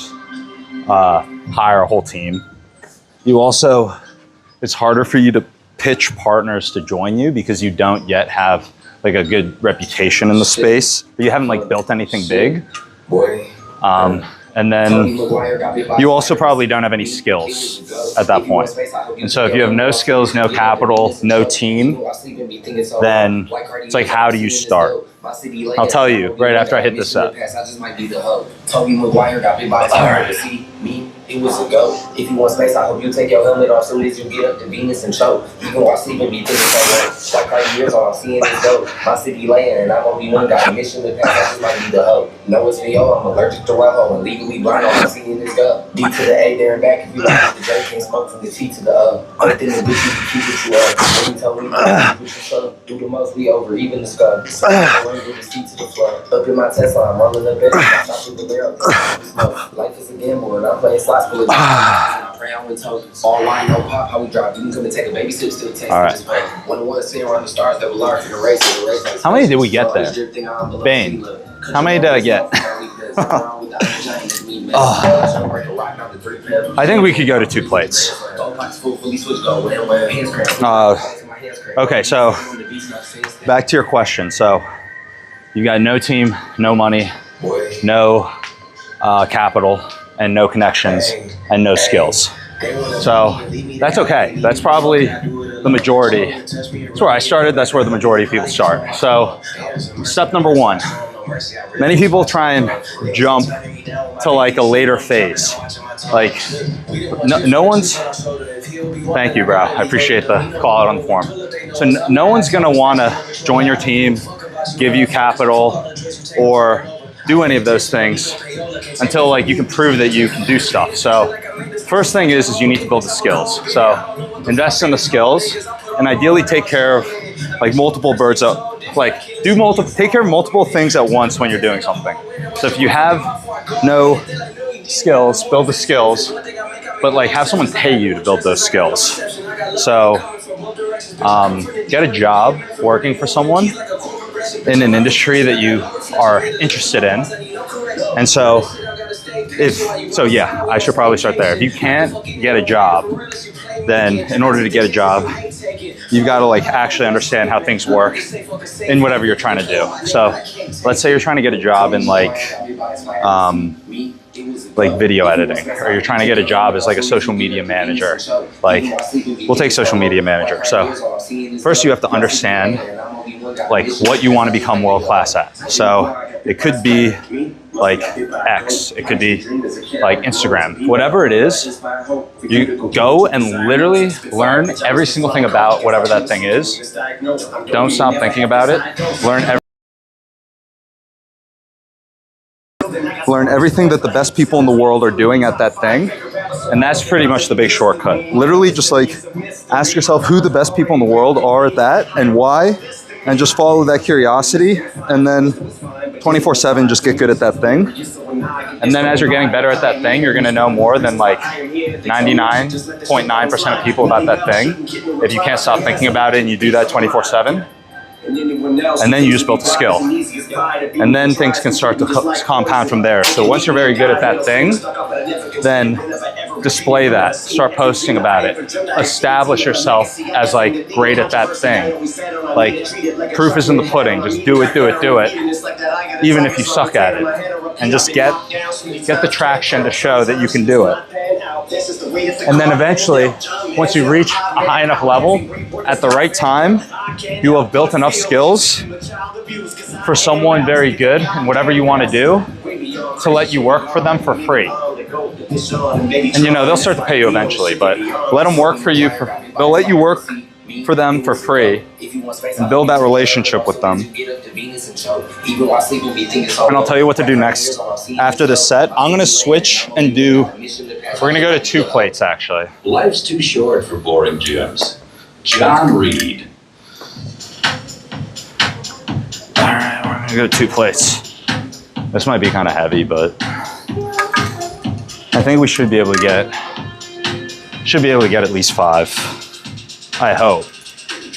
hire a whole team. You also, it's harder for you to pitch partners to join you because you don't yet have like a good reputation in the space. You haven't like built anything big. And then you also probably don't have any skills at that point. And so if you have no skills, no capital, no team, then it's like, how do you start? I'll tell you right after I hit this up. It was a go. If you want space, I hope you take your helmet off soon as you get up to Venus and show. You can watch sleep and be thinking so like our years, all I'm seeing is dope. My city laying, and I'm only one got a mission to pass. I just might be the hoe. No, it's VO. I'm allergic to Rojo and legally blind. All I'm seeing is go. D to the A there and back. If you like the J, can't smoke from the T to the Only thing that bitch you keep it you up. When you tell me that you should do the most, we over even the scum. So I'm running with the C to the floor. Up in my Tesla, I'm rolling up every time. Stop with the barrel. Life is a gamble, and I'm playing slots. All line, no pop, how we drive. You can come and take a baby sip, still taste. All right. Sitting around the stars that were large in the race. How many did we get there? Bane, how many did I get? I think we could go to 2 plates. Okay, so back to your question. So you got no team, no money, no capital, and no connections, and no skills. So that's okay. That's probably the majority. That's where I started. That's where the majority of people start. So step number 1, many people try and jump to like a later phase. Like no one's, thank you, bro. I appreciate the call out on the form. So no one's gonna wanna join your team, give you capital, or do any of those things until like you can prove that you can do stuff. So first thing is you need to build the skills. So invest in the skills and ideally take care of like multiple birds up, like take care of multiple things at once when you're doing something. So if you have no skills, build the skills, but like have someone pay you to build those skills. So get a job working for someone in an industry that you are interested in. And so yeah, I should probably start there. If you can't get a job, then in order to get a job, you've got to like actually understand how things work in whatever you're trying to do. So let's say you're trying to get a job in like video editing, or you're trying to get a job as like a social media manager. Like we'll take social media manager. So first you have to understand like what you want to become world-class at. So it could be like X, it could be like Instagram, whatever it is, you go and literally learn every single thing about whatever that thing is. Don't stop thinking about it. Learn everything that the best people in the world are doing at that thing. And that's pretty much the big shortcut. Literally just like ask yourself who the best people in the world are at that and why, and just follow that curiosity, and then 24/7 just get good at that thing. And then as you're getting better at that thing, you're gonna know more than like 99.9% of people about that thing. If you can't stop thinking about it and you do that 24/7, and then you just built a skill. And then things can start to compound from there. So once you're very good at that thing, then display that, start posting about it, establish yourself as like great at that thing. Like proof is in the pudding, just do it, even if you suck at it. And just get the traction to show that you can do it. And then eventually, once you reach a high enough level, at the right time, you will have built enough skills for someone very good in whatever you want to do to let you work for them for free. And you know, they'll start to pay you eventually, but let them work for you. They'll let you work for them for free and build that relationship with them. And I'll tell you what to do next. After this set, I'm going to switch and do, we're going to go to 2 plates actually. Life's too short for boring gyms. John Reed. All right, we're going to go to 2 plates. This might be kind of heavy, but I think we should be able to get at least 5. I hope.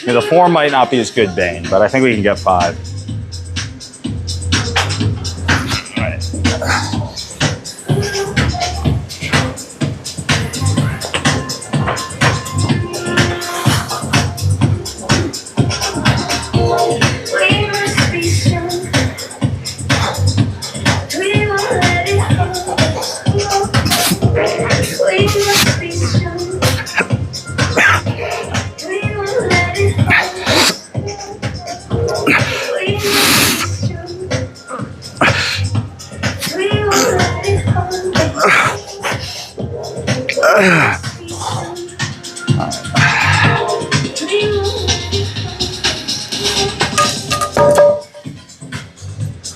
You know, the 4 might not be as good, Bane, but I think we can get 5. All right.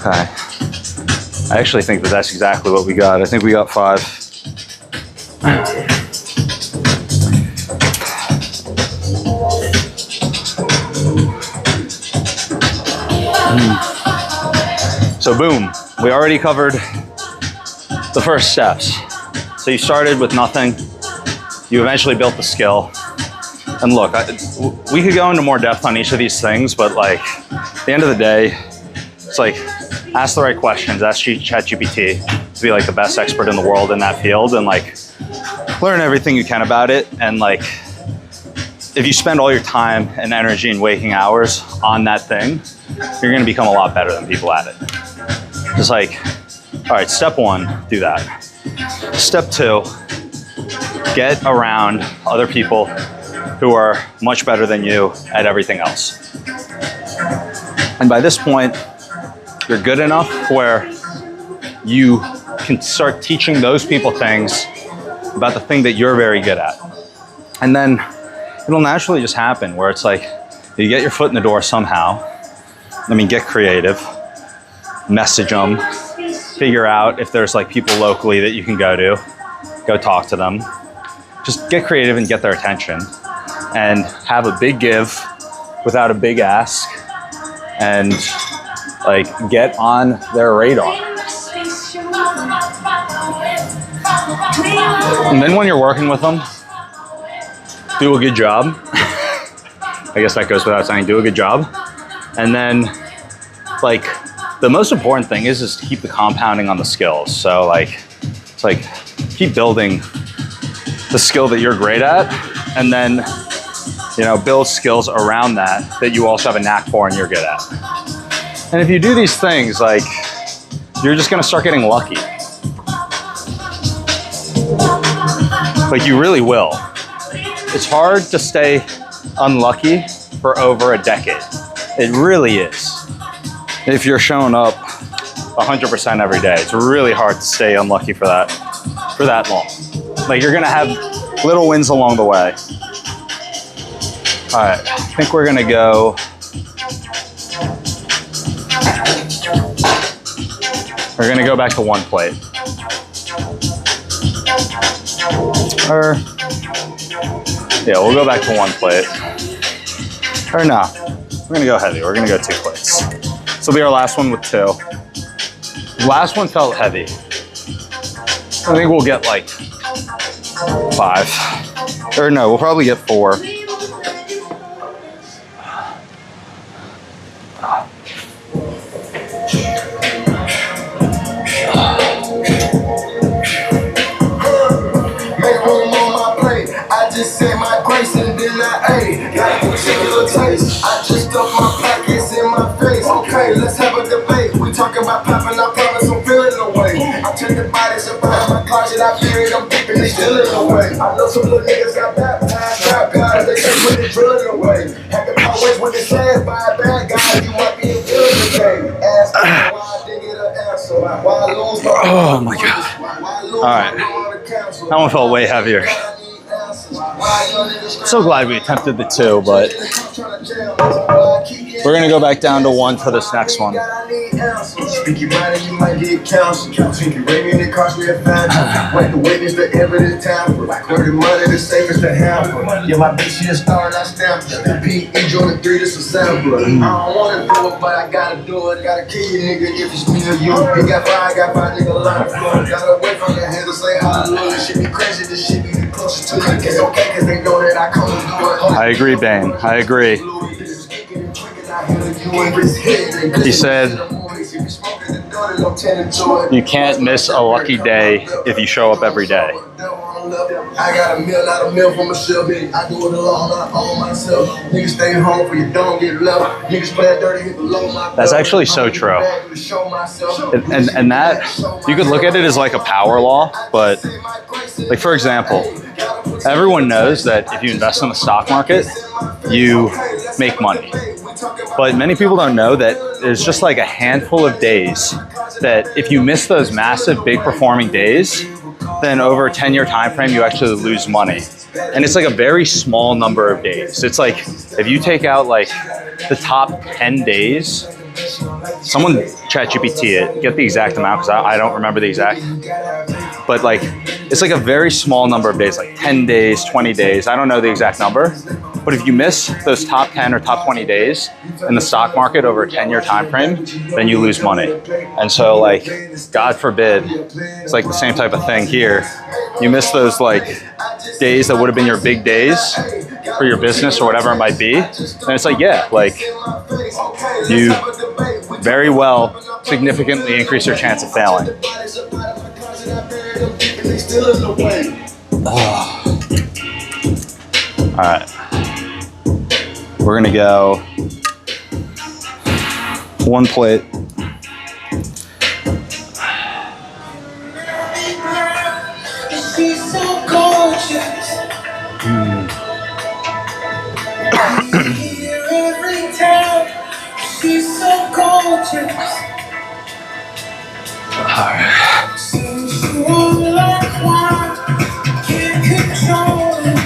Okay. I actually think that that's exactly what we got. I think we got 5. So boom, we already covered the first steps. So you started with nothing. You eventually built the skill. And look, we could go into more depth on each of these things, but like at the end of the day, it's like ask the right questions, ask ChatGPT to be like the best expert in the world in that field and like learn everything you can about it. And like, if you spend all your time and energy and waking hours on that thing, you're gonna become a lot better than people at it. Just like, all right, step 1, do that. Step 2, get around other people who are much better than you at everything else. And by this point, you're good enough where you can start teaching those people things about the thing that you're very good at. And then it'll naturally just happen where it's like, you get your foot in the door somehow. I mean, get creative, message them, figure out if there's like people locally that you can go talk to them. Just get creative and get their attention and have a big give without a big ask and like get on their radar. And then when you're working with them, do a good job. I guess that goes without saying, do a good job. And then like the most important thing is to keep the compounding on the skills. So like, it's like keep building the skill that you're great at and then, you know, build skills around that you also have a knack for and you're good at. And if you do these things, like, you're just gonna start getting lucky. Like, you really will. It's hard to stay unlucky for over a decade. It really is. If you're showing up 100% every day, it's really hard to stay unlucky for that long. Like, you're gonna have little wins along the way. All right, I think we're gonna go. We're gonna go back to 1 plate. Or, yeah, we'll go back to 1 plate. Or no, we're gonna go heavy. We're gonna go 2 plates. This will be our last one with 2. The last one felt heavy. I think we'll get like 5. Or no, we'll probably get 4. Just said my grace and then I got a particular taste. I just stuffed my pockets in my face. Okay, let's have a debate. We talking about popping, I promise I'm feeling away. I took the bodies up out of my closet, I buried them deep in the still in the way. I know some little niggas got baptized, trap guys, they just put the drilling away. Having always when they say by a bad guy, you might be a villain today. Ask me why I didn't get an answer. Why I lose my Oh my god. All right. That one felt way heavier. So glad we attempted the 2, but we're gonna go back down to 1 for this next one. Speak your mind and you might get counsel. Think you ring and it cost me a factor. Like the witness, the evidence, time for. Working money, the safest to have. Yeah, my bitch, she a star and I stamp her. The P.E. Jordan 3, this a sampler. I don't wanna do it, but I gotta do it. Gotta kill you, nigga, if it's me or you. He got five, nigga, a lot of fun. Gotta wait from your head to say hallelujah. Shit be crazy, this shit be closer to you. It's okay, cause they know that I come and do it. I agree, Bane. I agree. He said, you can't miss a lucky day if you show up every day. I got a meal, not a meal for myself. I do it alone, I own myself. Niggas stay home for you don't get left. Niggas play dirty, hit below my. That's actually so true. And that, you could look at it as like a power law, but like for example, everyone knows that if you invest in the stock market, you make money. But many people don't know that there's just like a handful of days that if you miss those massive, big performing days, then over a 10-year time frame, you actually lose money. And it's like a very small number of days. It's like if you take out like the top 10 days, someone ChatGPT it, get the exact amount because I don't remember the exact. But like, it's like a very small number of days, like 10 days, 20 days. I don't know the exact number. But if you miss those top 10 or top 20 days in the stock market over a 10-year time frame, then you lose money. And so like, God forbid, it's like the same type of thing here. You miss those like days that would have been your big days for your business or whatever it might be. And it's like, yeah, like you very well significantly increase your chance of failing. All right. We're gonna go 1 plate. She's so gorgeous. Here every time. She's so gorgeous. Sensual like wine. Can't control it.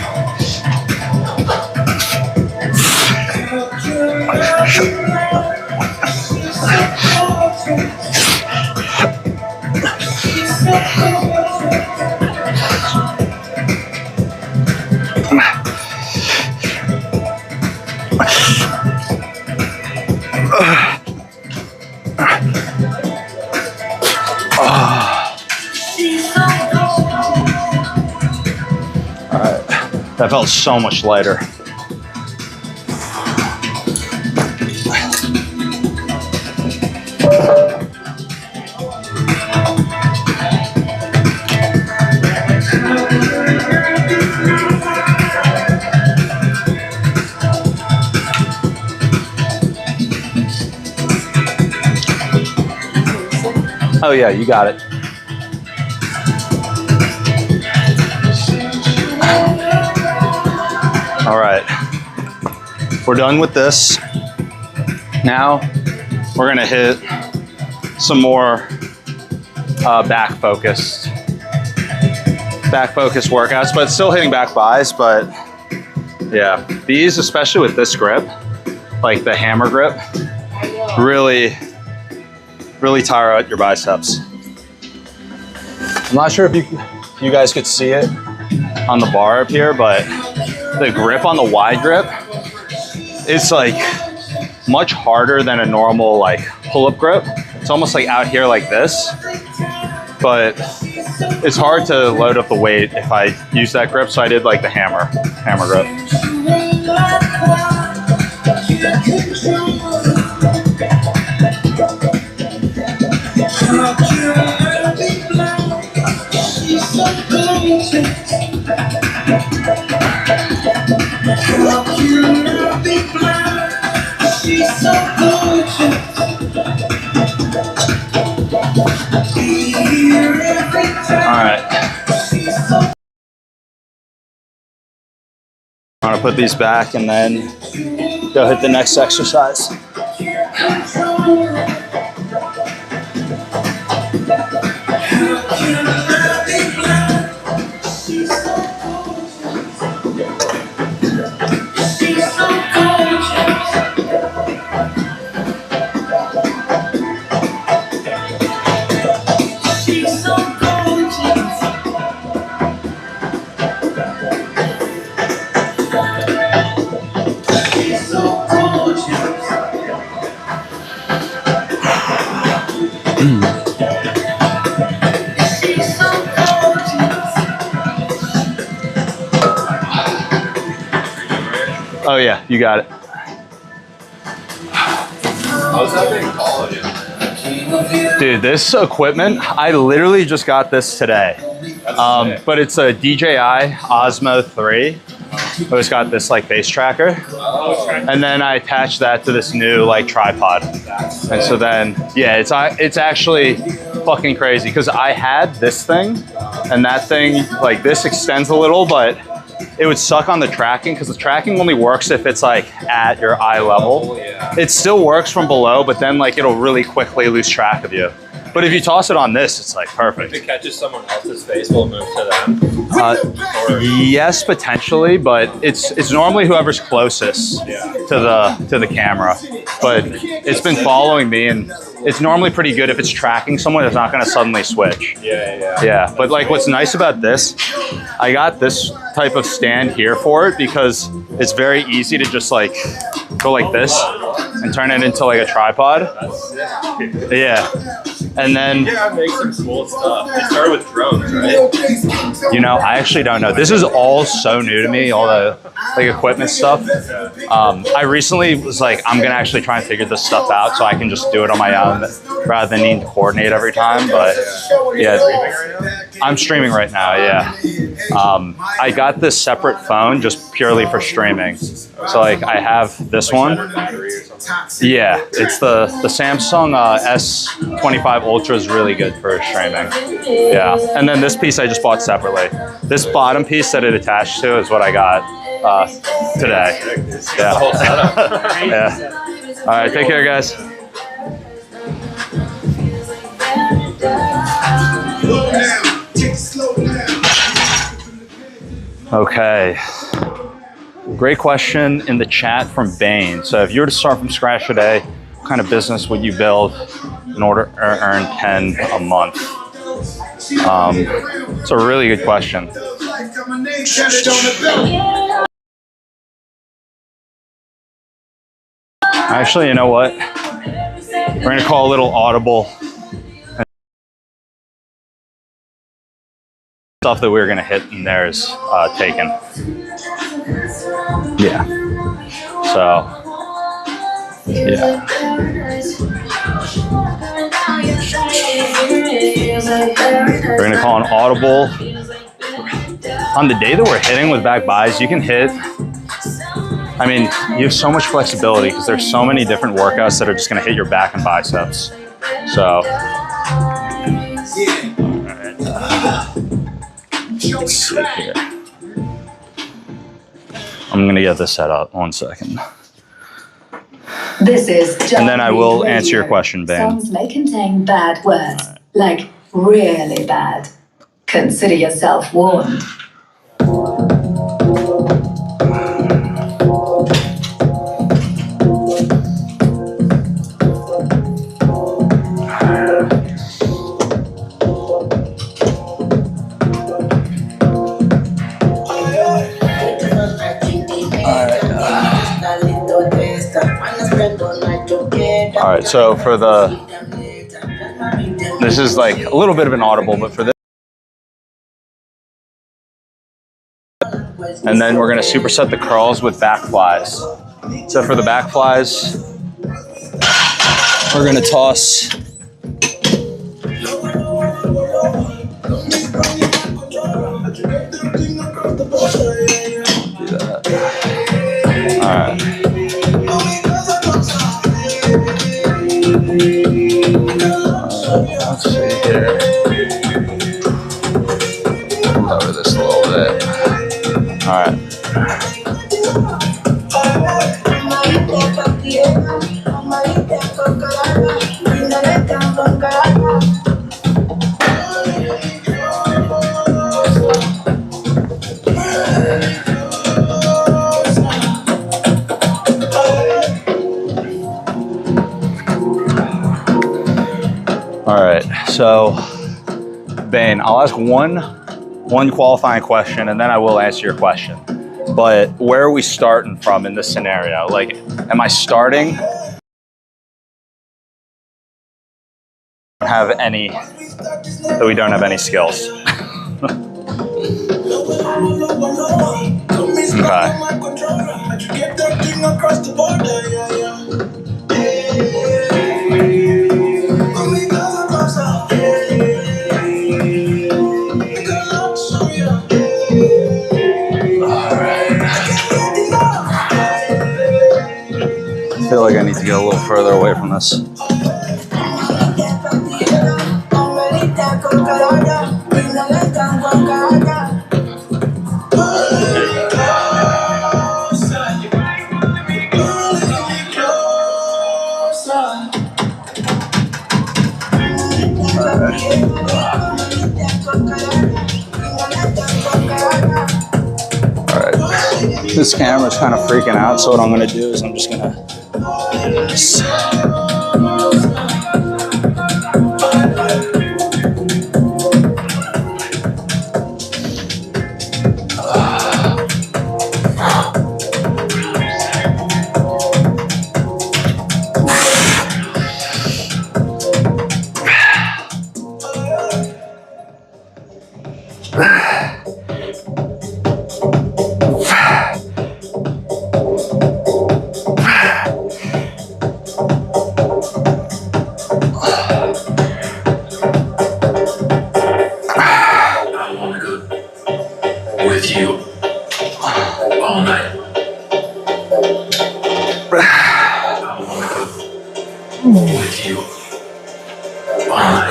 That felt so much lighter. Oh yeah, you got it. All right, we're done with this. Now we're gonna hit some more back focused workouts, but still hitting back buys. But yeah, these, especially with this grip, like the hammer grip, really tire out your biceps. I'm not sure if you guys could see it on the bar up here, but the grip on the wide grip, it's like much harder than a normal like pull-up grip. It's almost like out here like this, but it's hard to load up the weight if I use that grip. So I did like the hammer grip. She's so gorgeous. All right. I'm gonna put these back and then go hit the next exercise. Oh yeah, you got it. How's that thing quality? Dude, this equipment, I literally just got this today. But it's a DJI Osmo 3. It's got this like bass tracker. And then I attached that to this new like tripod. And so then, yeah, it's actually fucking crazy because I had this thing and that thing, like this extends a little, but it would suck on the tracking because the tracking only works if it's like at your eye level. It still works from below, but then like it'll really quickly lose track of you. But if you toss it on this, it's like perfect. If it catches someone else's face, will it move to them? Yes, potentially, but it's normally whoever's closest to the camera. But it's been following me, and it's normally pretty good if it's tracking someone. It's not going to suddenly switch. Yeah. But like, what's nice about this, I got this type of stand here for it because it's very easy to just like go like this and turn it into like a tripod. Yeah. And then, make some cool stuff. It started with drones, right? you know, I actually don't know. This is all so new to me, all the like equipment stuff. I recently was like, I'm gonna actually try and figure this stuff out so I can just do it on my own rather than needing to coordinate every time. But yeah, I'm streaming right now, yeah. I got this separate phone just purely for streaming. So like I have this one. Yeah, it's the Samsung S25 Ultra is really good for streaming. Yeah, and then this piece I just bought separately. This bottom piece that it attached to is what I got today. Yeah. Yeah. All right, take care, guys. Okay. Great question in the chat from Bain. So if you were to start from scratch today, what kind of business would you build in order to earn 10 a month? It's a really good question. Actually, you know what? We're going to call a little audible. Stuff that we were going to hit in there is taken. Yeah. So, yeah. We're going to call an audible. On the day that we're hitting with back buys, you can hit. I mean, you have so much flexibility because there's so many different workouts that are just going to hit your back and biceps. So, let's see here. I'm gonna get this set up. 1 second. This is and then I will answer your question, Ben. Songs may contain bad words, like really bad. Consider yourself warned. All right, so for this is like a little bit of an audible, but for this, and then we're gonna superset the curls with back flies. So for the back flies, we're gonna toss. Do that. All right. Let's see here. Cover this a little bit. All right. All right, so Bane, I'll ask one qualifying question, and then I will answer your question. But where are we starting from in this scenario? Like, am I starting? Have any that we don't have any skills? I feel like I need to get a little further away from this. This camera's kind of freaking out, so what I'm gonna do is I'm just gonna do this. With you all night. I wanna go with you all night.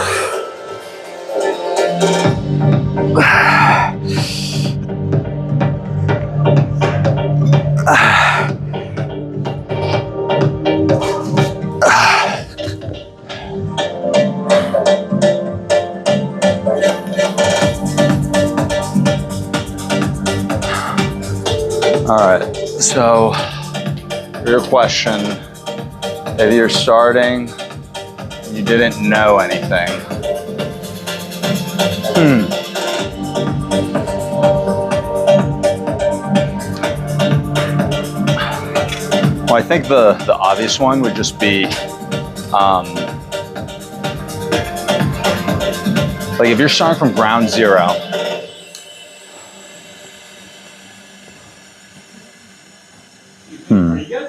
All right, so for your question, if you're starting and you didn't know anything, well, I think the obvious one would just be, like if you're starting from ground zero,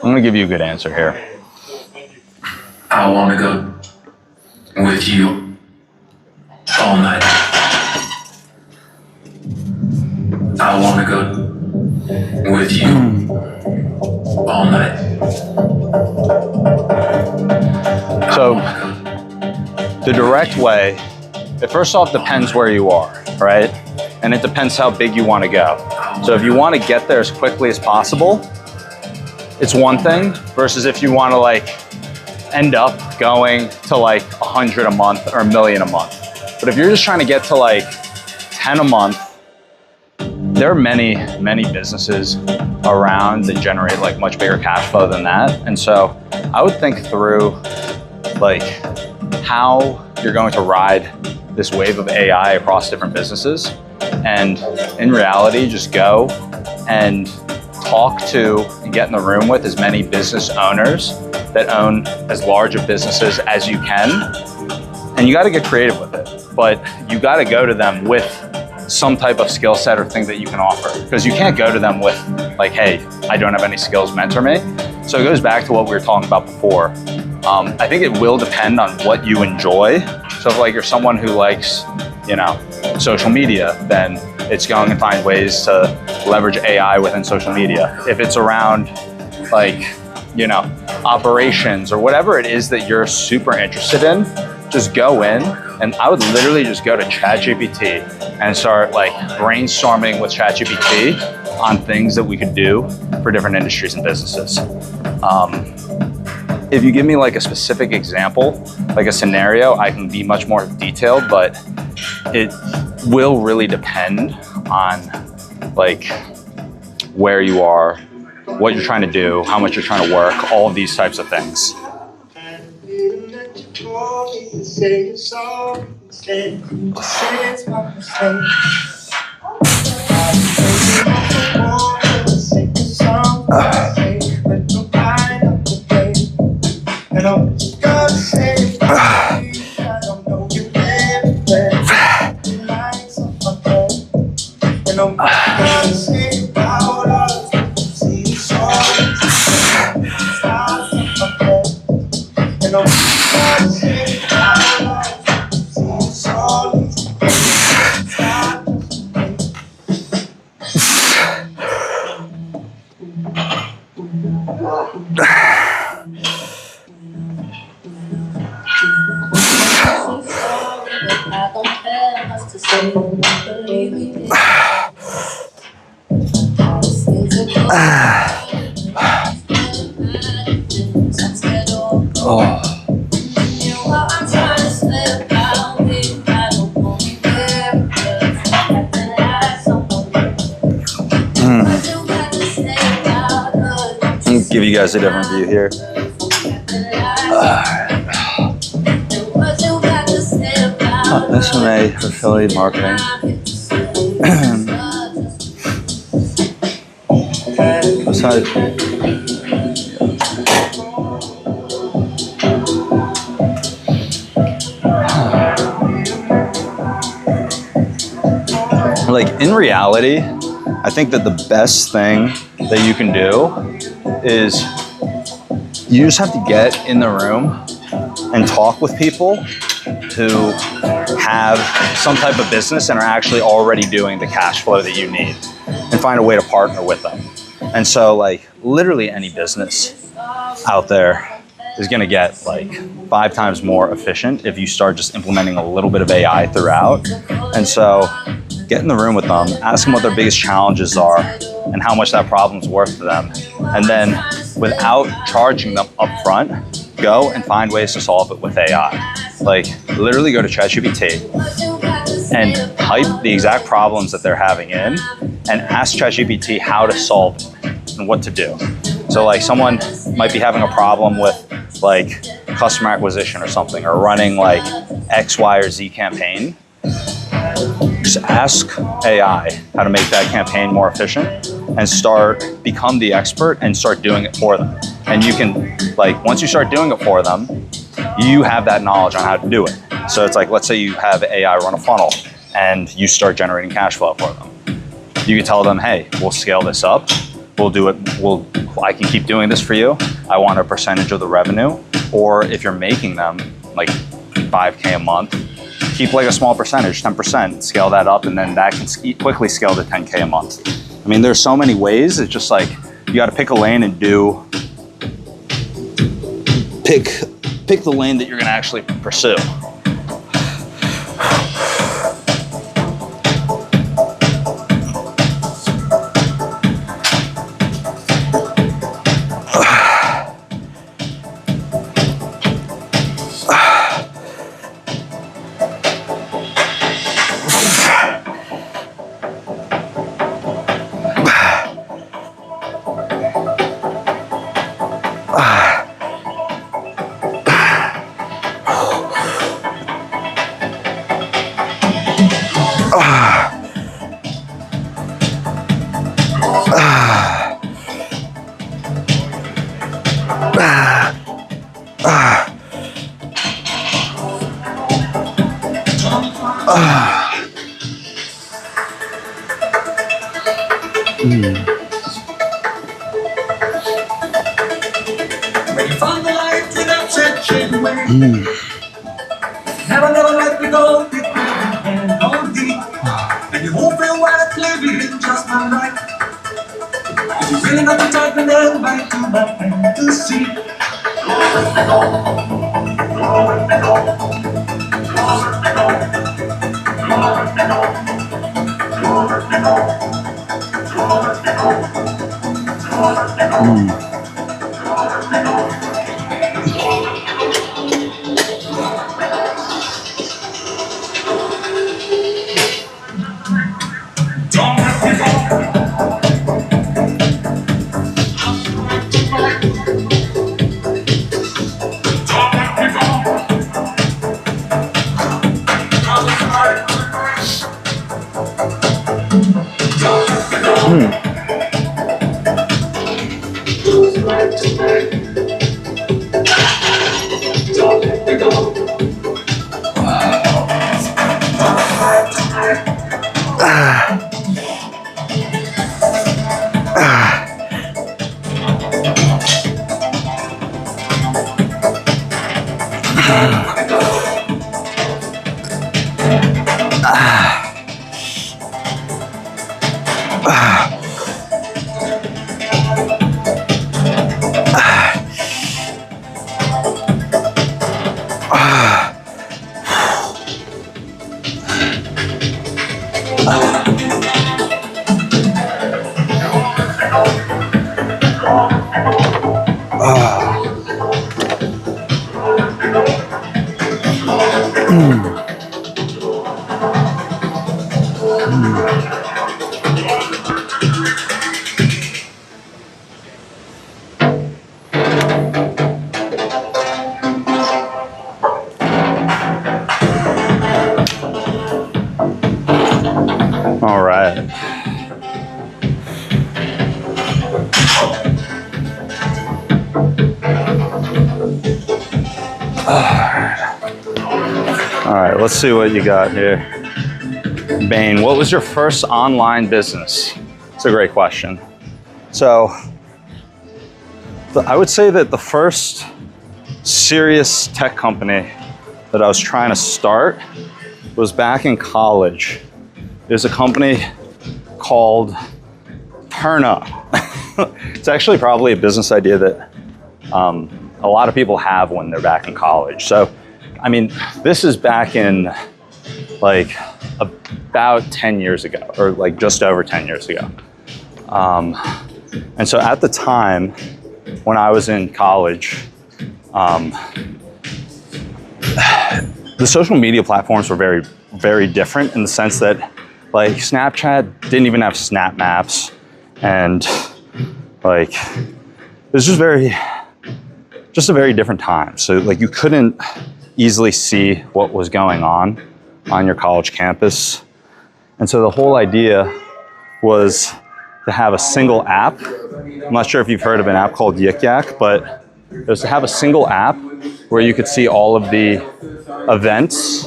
I'm gonna give you a good answer here. I wanna go with you all night. I wanna go with you all night. So the direct way, it first off depends where you are, right? And it depends how big you want to go. So if you want to get there as quickly as possible, it's one thing, versus if you want to like end up going to like 100 a month or 1 million a month. But if you're just trying to get to like 10 a month, there are many businesses around that generate like much bigger cash flow than that. And so I would think through like how you're going to ride this wave of AI across different businesses. And in reality, just go and talk to and get in the room with as many business owners that own as large of businesses as you can. And you got to get creative with it, but you got to go to them with some type of skill set or thing that you can offer, because you can't go to them with like, hey, I don't have any skills, mentor me. So it goes back to what we were talking about before. I think it will depend on what you enjoy. So if like you're someone who likes, you know, social media, then it's going to find ways to leverage AI within social media. If it's around like, you know, operations or whatever it is that you're super interested in, just go in. And I would literally just go to ChatGPT and start like brainstorming with ChatGPT on things that we could do for different industries and businesses. If you give me like a specific example, like a scenario, I can be much more detailed, but it will really depend on like where you are, what you're trying to do, how much you're trying to work, all of these types of things. want me to say it's all instead. Say it's my mistake. And I'm just gonna say it, I don't know you very well. You like something, and I'm gonna say it out loud. See it's all and I'm gonna say it out loud. See it's all Give you guys a different view here. SMA affiliate marketing. Like in reality, I think that the best thing that you can do is you just have to get in the room and talk with people who have some type of business and are actually already doing the cash flow that you need and find a way to partner with them. And so like literally any business out there is gonna get like 5 times more efficient if you start just implementing a little bit of AI throughout. And so get in the room with them, ask them what their biggest challenges are and how much that problem's worth to them. And then without charging them up front, go and find ways to solve it with AI. Like literally go to ChatGPT and type the exact problems that they're having in and ask ChatGPT how to solve it and what to do. So like someone might be having a problem with like customer acquisition or something, or running like X, Y, or Z campaign. Just ask AI how to make that campaign more efficient and become the expert and start doing it for them. And you can, like, once you start doing it for them, you have that knowledge on how to do it. So it's like, let's say you have AI run a funnel and you start generating cash flow for them. You can tell them, hey, we'll scale this up. We'll do it. I can keep doing this for you. I want a percentage of the revenue. Or if you're making them like 5K a month, keep like a small percentage, 10%, scale that up, and then that can quickly scale to 10K a month. I mean, there's so many ways. It's just like, you got to pick a lane and pick the lane that you're going to actually pursue. Never let me go, pick me and hold deep. And you won't feel why it's living just one night. If you really got the type and then back to my fantasy. All right. All right, let's see what you got here. Bane, what was your first online business? It's a great question. So, I would say that the first serious tech company that I was trying to start was back in college. There's a company called Turna. It's actually probably a business idea that a lot of people have when they're back in college. So, I mean, this is back in like about 10 years ago, or like just over 10 years ago. And so at the time when I was in college, the social media platforms were very, very different in the sense that like Snapchat didn't even have snap maps, and like it was just a very different time. So like you couldn't easily see what was going on your college campus. And so the whole idea was to have a single app. I'm not sure if you've heard of an app called Yik Yak, but it was to have a single app where you could see all of the events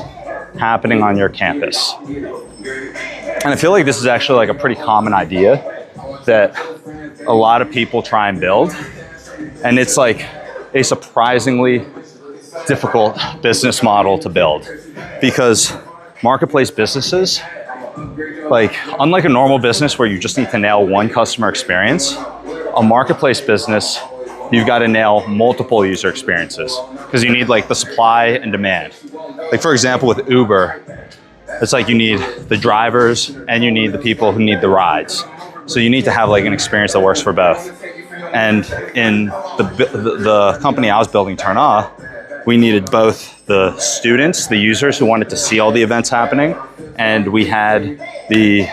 happening on your campus. And I feel like this is actually like a pretty common idea that a lot of people try and build. And it's like a surprisingly difficult business model to build, because marketplace businesses, like unlike a normal business where you just need to nail one customer experience, a marketplace business, you've got to nail multiple user experiences because you need like the supply and demand. Like for example, with Uber, it's like you need the drivers and you need the people who need the rides. So you need to have like an experience that works for both. And in the company I was building, Turna, we needed both the students, the users who wanted to see all the events happening, and we had the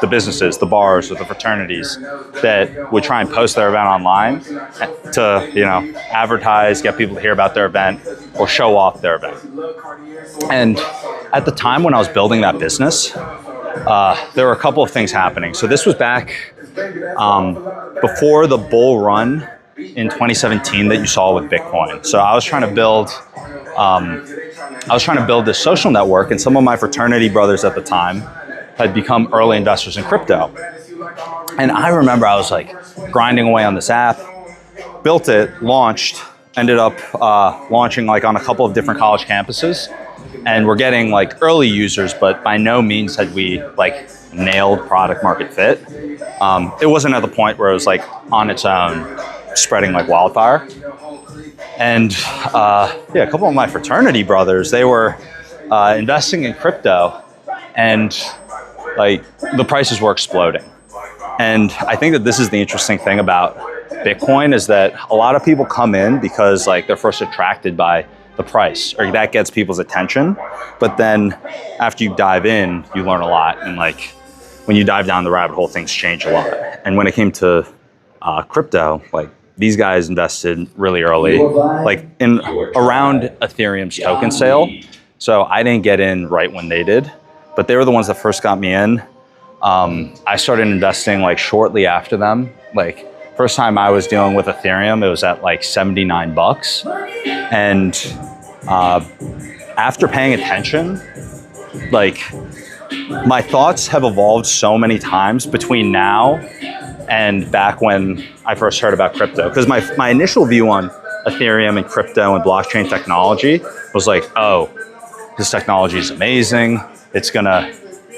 businesses, the bars or the fraternities that would try and post their event online to, you know, advertise, get people to hear about their event or show off their event. And at the time when I was building that business, there were a couple of things happening. So this was back before the bull run in 2017 that you saw with Bitcoin. So I was trying to build this social network, and some of my fraternity brothers at the time had become early investors in crypto. And I remember I was like grinding away on this app, built it, launched, ended up launching like on a couple of different college campuses, and we're getting like early users, but by no means had we like nailed product market fit. It wasn't at the point where it was like on its own spreading like wildfire. And a couple of my fraternity brothers, they were investing in crypto, and like the prices were exploding. And I think that this is the interesting thing about Bitcoin, is that a lot of people come in because like they're first attracted by the price, or that gets people's attention. But then after you dive in, you learn a lot. And like when you dive down the rabbit hole, things change a lot. And when it came to crypto, like these guys invested really early, like in around Ethereum's token sale. So I didn't get in right when they did, but they were the ones that first got me in. I started investing like shortly after them, like first time I was dealing with Ethereum, it was at like 79 bucks. And after paying attention, like my thoughts have evolved so many times between now and back when I first heard about crypto. Because my initial view on Ethereum and crypto and blockchain technology was like, oh, this technology is amazing. It's gonna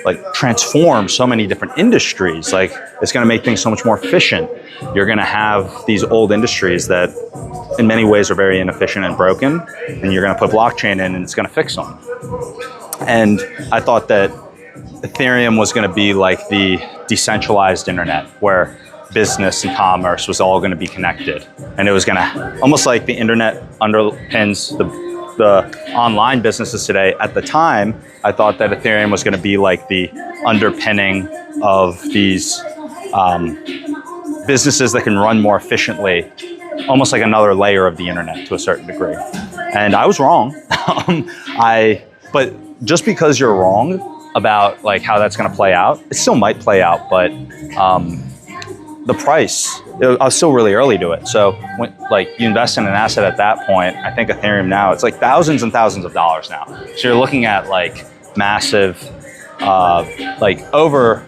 like transform so many different industries. Like it's gonna make things so much more efficient. You're gonna have these old industries that in many ways are very inefficient and broken, and you're gonna put blockchain in and it's gonna fix them. And I thought that Ethereum was gonna be like the decentralized internet where business and commerce was all gonna be connected. And it was gonna, almost like the internet underpins the online businesses today. At the time, I thought that Ethereum was going to be like the underpinning of these businesses that can run more efficiently, almost like another layer of the internet to a certain degree. And I was wrong. But just because you're wrong about like how that's going to play out, it still might play out, but the price, I was still really early to it. So when like you invest in an asset at that point, I think Ethereum now, it's like thousands and thousands of dollars now. So you're looking at like massive, like over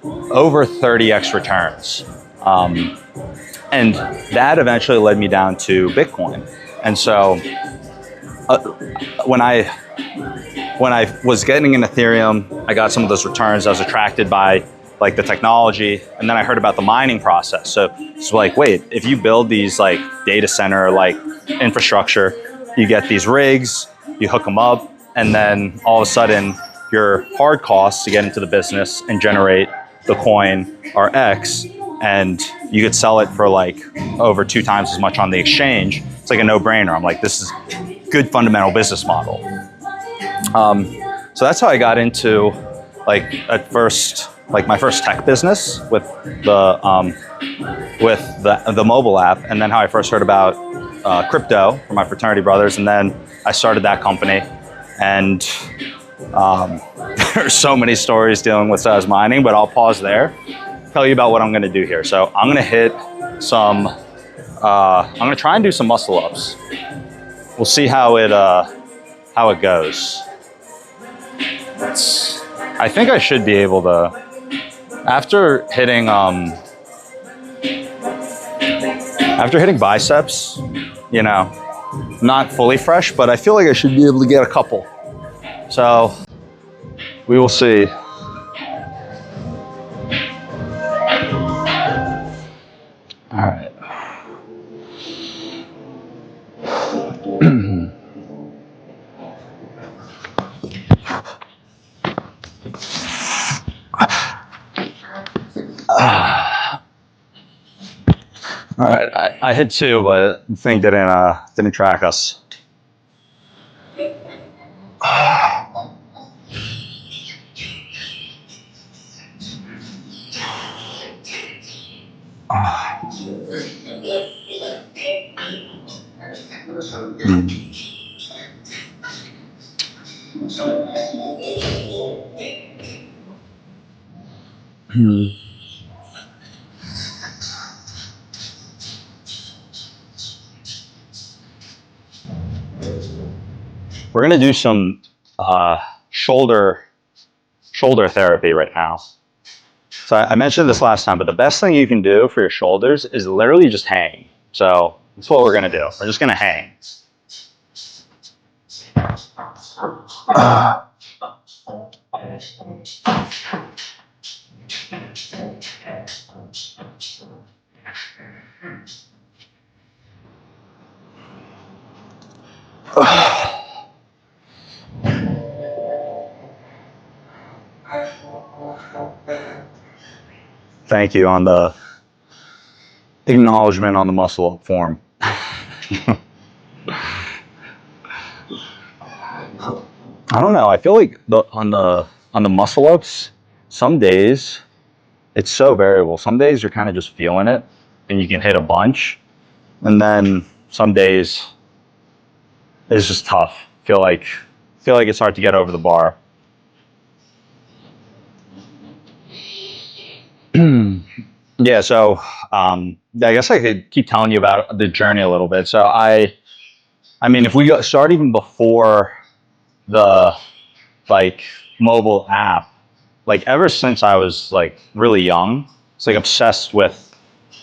30x returns. And that eventually led me down to Bitcoin. And so when I was getting in Ethereum, I got some of those returns. I was attracted by like the technology, and then I heard about the mining process. So it's like, wait, if you build these like data center like infrastructure, you get these rigs, you hook them up, and then all of a sudden your hard costs to get into the business and generate the coin are X, and you could sell it for like over 2 times as much on the exchange. It's like a no-brainer. I'm like, this is good fundamental business model. So that's how I got into like at first, like my first tech business with the mobile app, and then how I first heard about crypto from my fraternity brothers, and then I started that company. And there's so many stories dealing with size mining, but I'll pause there, tell you about what I'm going to do here. So I'm going to hit some, I'm going to try and do some muscle ups. We'll see how it goes. I think I should be able to. After hitting biceps, you know, not fully fresh, but I feel like I should be able to get a couple. So we will see. All right. All right, I hit 2, but the thing didn't track us. We're gonna do some shoulder therapy right now. So I mentioned this last time, but the best thing you can do for your shoulders is literally just hang. So that's what we're gonna do. We're just gonna hang. Thank you on the acknowledgement on the muscle up form. I don't know. I feel like on the muscle ups, some days it's so variable. Some days you're kind of just feeling it and you can hit a bunch, and then some days it's just tough. Feel like it's hard to get over the bar. Yeah, so I guess I could keep telling you about the journey a little bit. So I mean, if we start even before the like mobile app, like ever since I was like really young, it's like obsessed with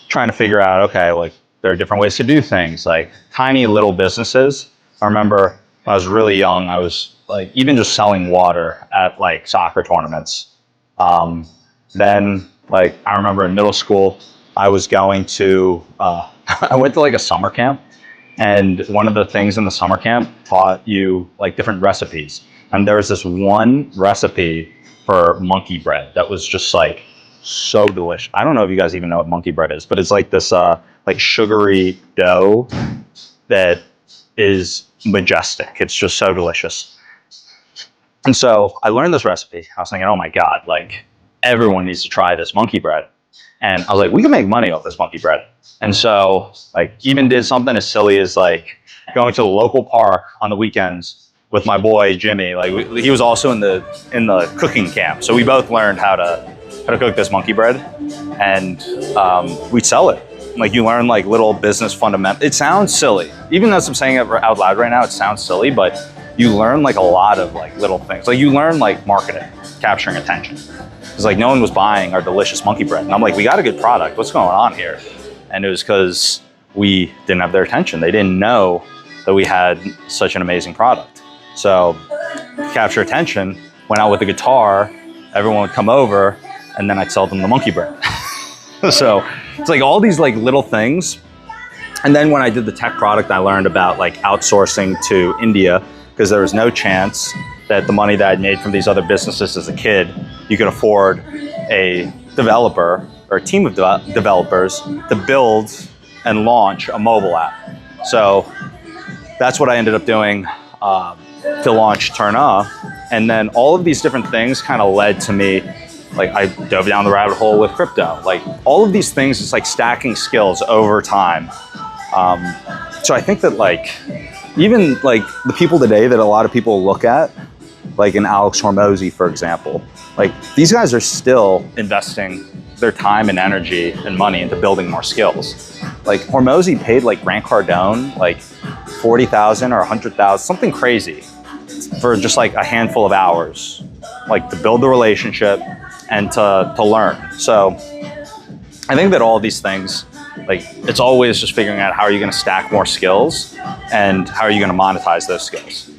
trying to figure out, okay, like there are different ways to do things, like tiny little businesses. I remember when I was really young, I was like even just selling water at like soccer tournaments. Then like I remember in middle school, I was going to, I went to like a summer camp, and one of the things in the summer camp taught you like different recipes. And there was this one recipe for monkey bread that was just like so delicious. I don't know if you guys even know what monkey bread is, but it's like this like sugary dough that is majestic. It's just so delicious. And so I learned this recipe. I was thinking, oh my God, like everyone needs to try this monkey bread. And I was like, we can make money off this monkey bread. And so like even did something as silly as like going to the local park on the weekends with my boy Jimmy. Like he was also in the cooking camp. So we both learned how to cook this monkey bread, and we'd sell it. Like you learn like little business fundamentals. It sounds silly. Even as I'm saying it out loud right now, it sounds silly, but you learn like a lot of like little things. Like you learn like marketing, capturing attention. It's like no one was buying our delicious monkey bread. And I'm like, we got a good product. What's going on here? And it was because we didn't have their attention. They didn't know that we had such an amazing product. So to capture attention, went out with a guitar, everyone would come over, and then I'd sell them the monkey bread. So it's like all these like little things. And then when I did the tech product, I learned about like outsourcing to India, because there was no chance that the money that I'd made from these other businesses as a kid, you could afford a developer or a team of developers to build and launch a mobile app. So that's what I ended up doing to launch Turna. And then all of these different things kind of led to me, like I dove down the rabbit hole with crypto. Like all of these things, it's like stacking skills over time. So I think that like, even like the people today that a lot of people look at, like an Alex Hormozi, for example, like these guys are still investing their time and energy and money into building more skills. Like Hormozi paid like Grant Cardone like $40,000 or $100,000, something crazy, for just like a handful of hours, like to build the relationship and to learn. So I think that all these things, like it's always just figuring out how are you going to stack more skills and how are you going to monetize those skills.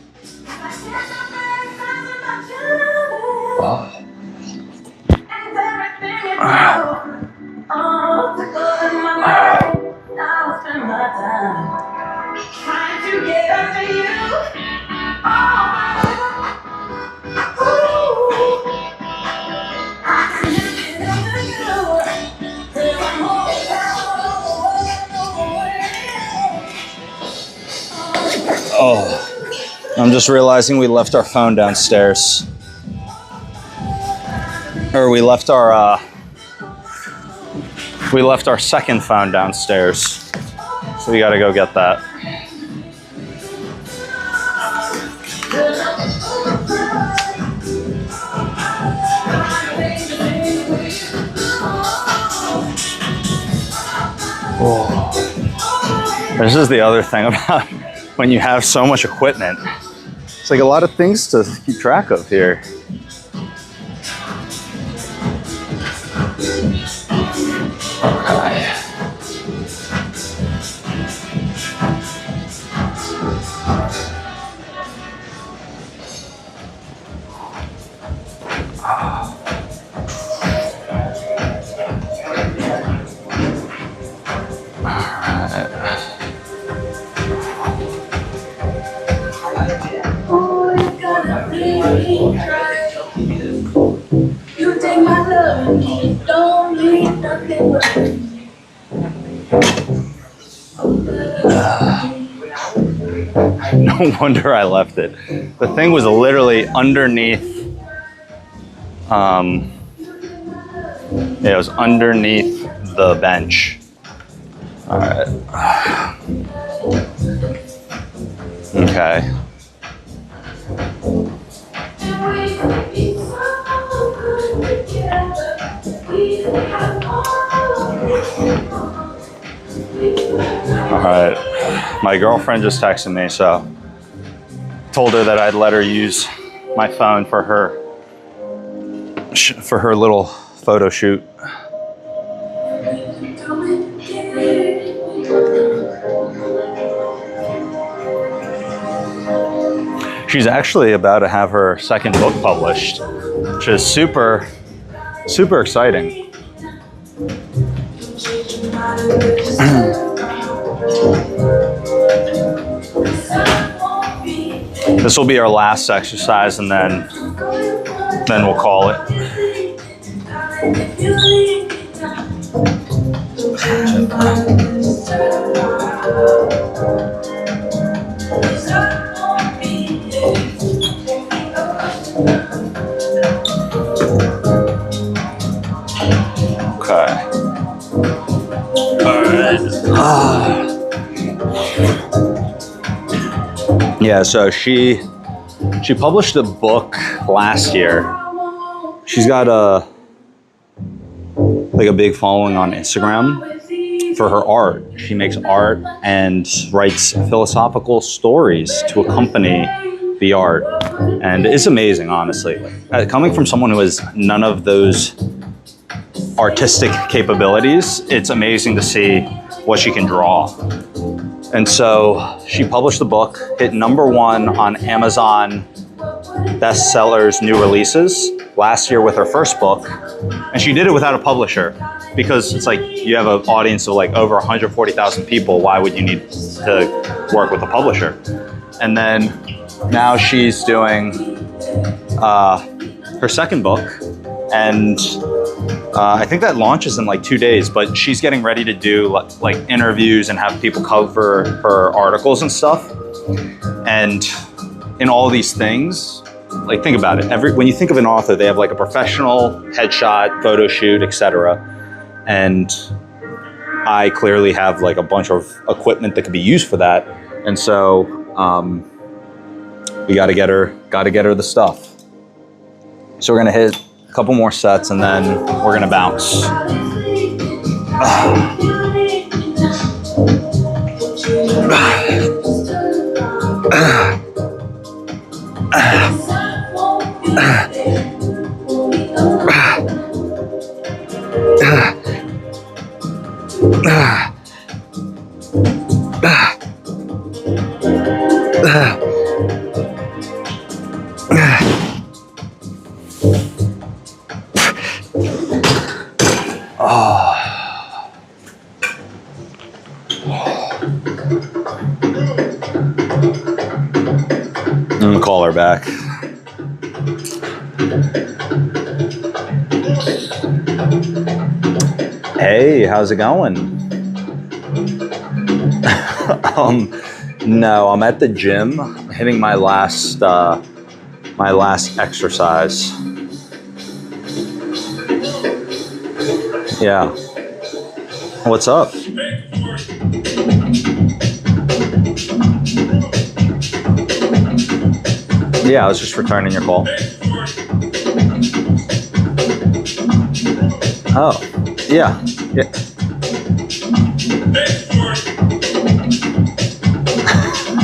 Oh, I'm just realizing we left our phone downstairs. Or we left our second phone downstairs. So we gotta go get that. Oh. This is the other thing about when you have so much equipment. It's like a lot of things to keep track of here. Okay. You take my love and you don't need nothing but No wonder I left it. The thing was literally underneath. It was underneath the bench. All right. Okay. All right. My girlfriend just texted me, so told her that I'd let her use my phone for her little photo shoot. She's actually about to have her second book published, which is super, super exciting. This will be our last exercise, and then we'll call it. Okay. All right. Yeah, so she published a book last year. She's got a big following on Instagram for her art. She makes art and writes philosophical stories to accompany the art, and it's amazing, honestly. Coming from someone who has none of those artistic capabilities, it's amazing to see what she can draw. And so she published the book, hit #1 on Amazon bestsellers new releases last year with her first book. And she did it without a publisher, because it's like, you have an audience of like over 140,000 people. Why would you need to work with a publisher? And then now she's doing her second book, and I think that launches in like 2 days, but she's getting ready to do like interviews and have people cover her articles and stuff. And in all these things, like, think about it. When you think of an author, they have like a professional headshot, photo shoot, etc. And I clearly have like a bunch of equipment that could be used for that. And so we got to get her the stuff. So we're gonna hit a couple more sets, and then we're gonna bounce. I'm gonna call her back. Hey, how's it going? No, I'm at the gym, hitting my last exercise. Yeah. What's up? Yeah, I was just returning your call. Oh, yeah. Yeah.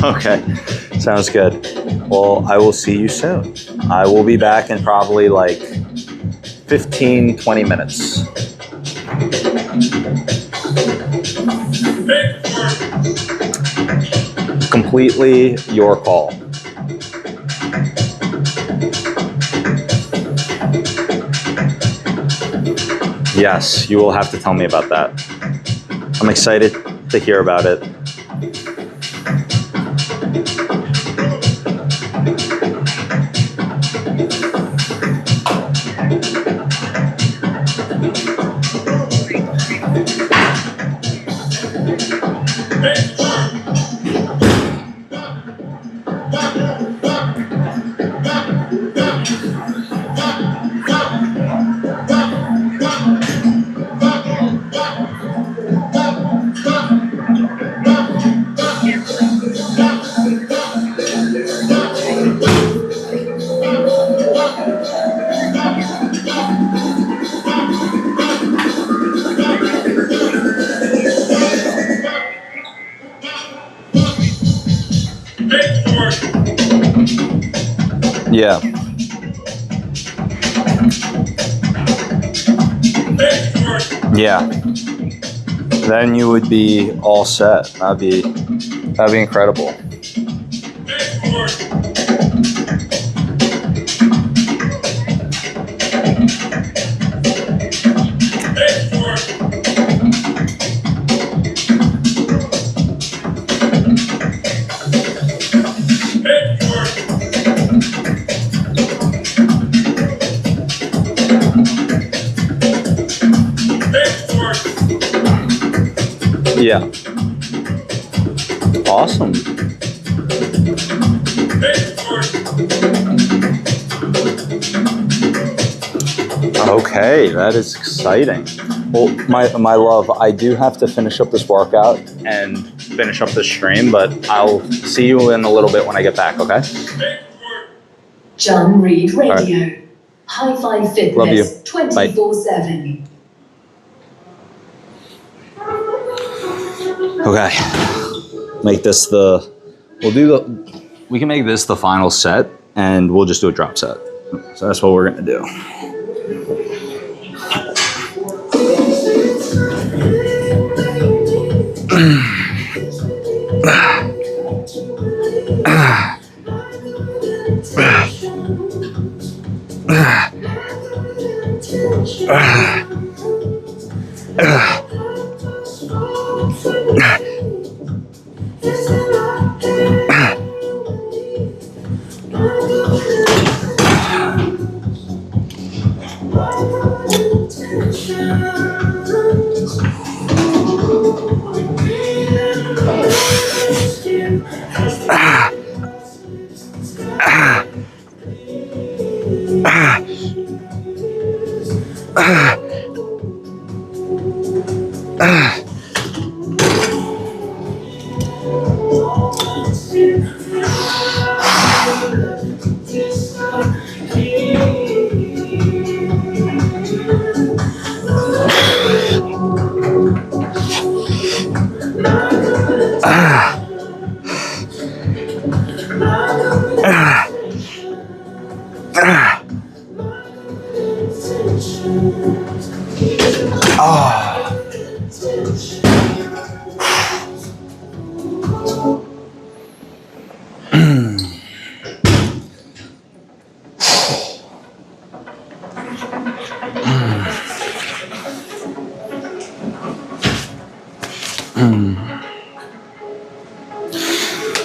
Okay, sounds good. Well, I will see you soon. I will be back in probably like 15, 20 minutes. Completely your call. Yes, you will have to tell me about that. I'm excited to hear about it. Yeah. Yeah. Then you would be all set. That'd be incredible. Yeah. Awesome. Okay, that is exciting. Well, my love, I do have to finish up this workout and finish up this stream, but I'll see you in a little bit when I get back, okay? John Reed Radio. Right. High Five Love you. Fitness 24/7. Okay. Make this we can make this the final set and we'll just do a drop set. So that's what we're gonna do.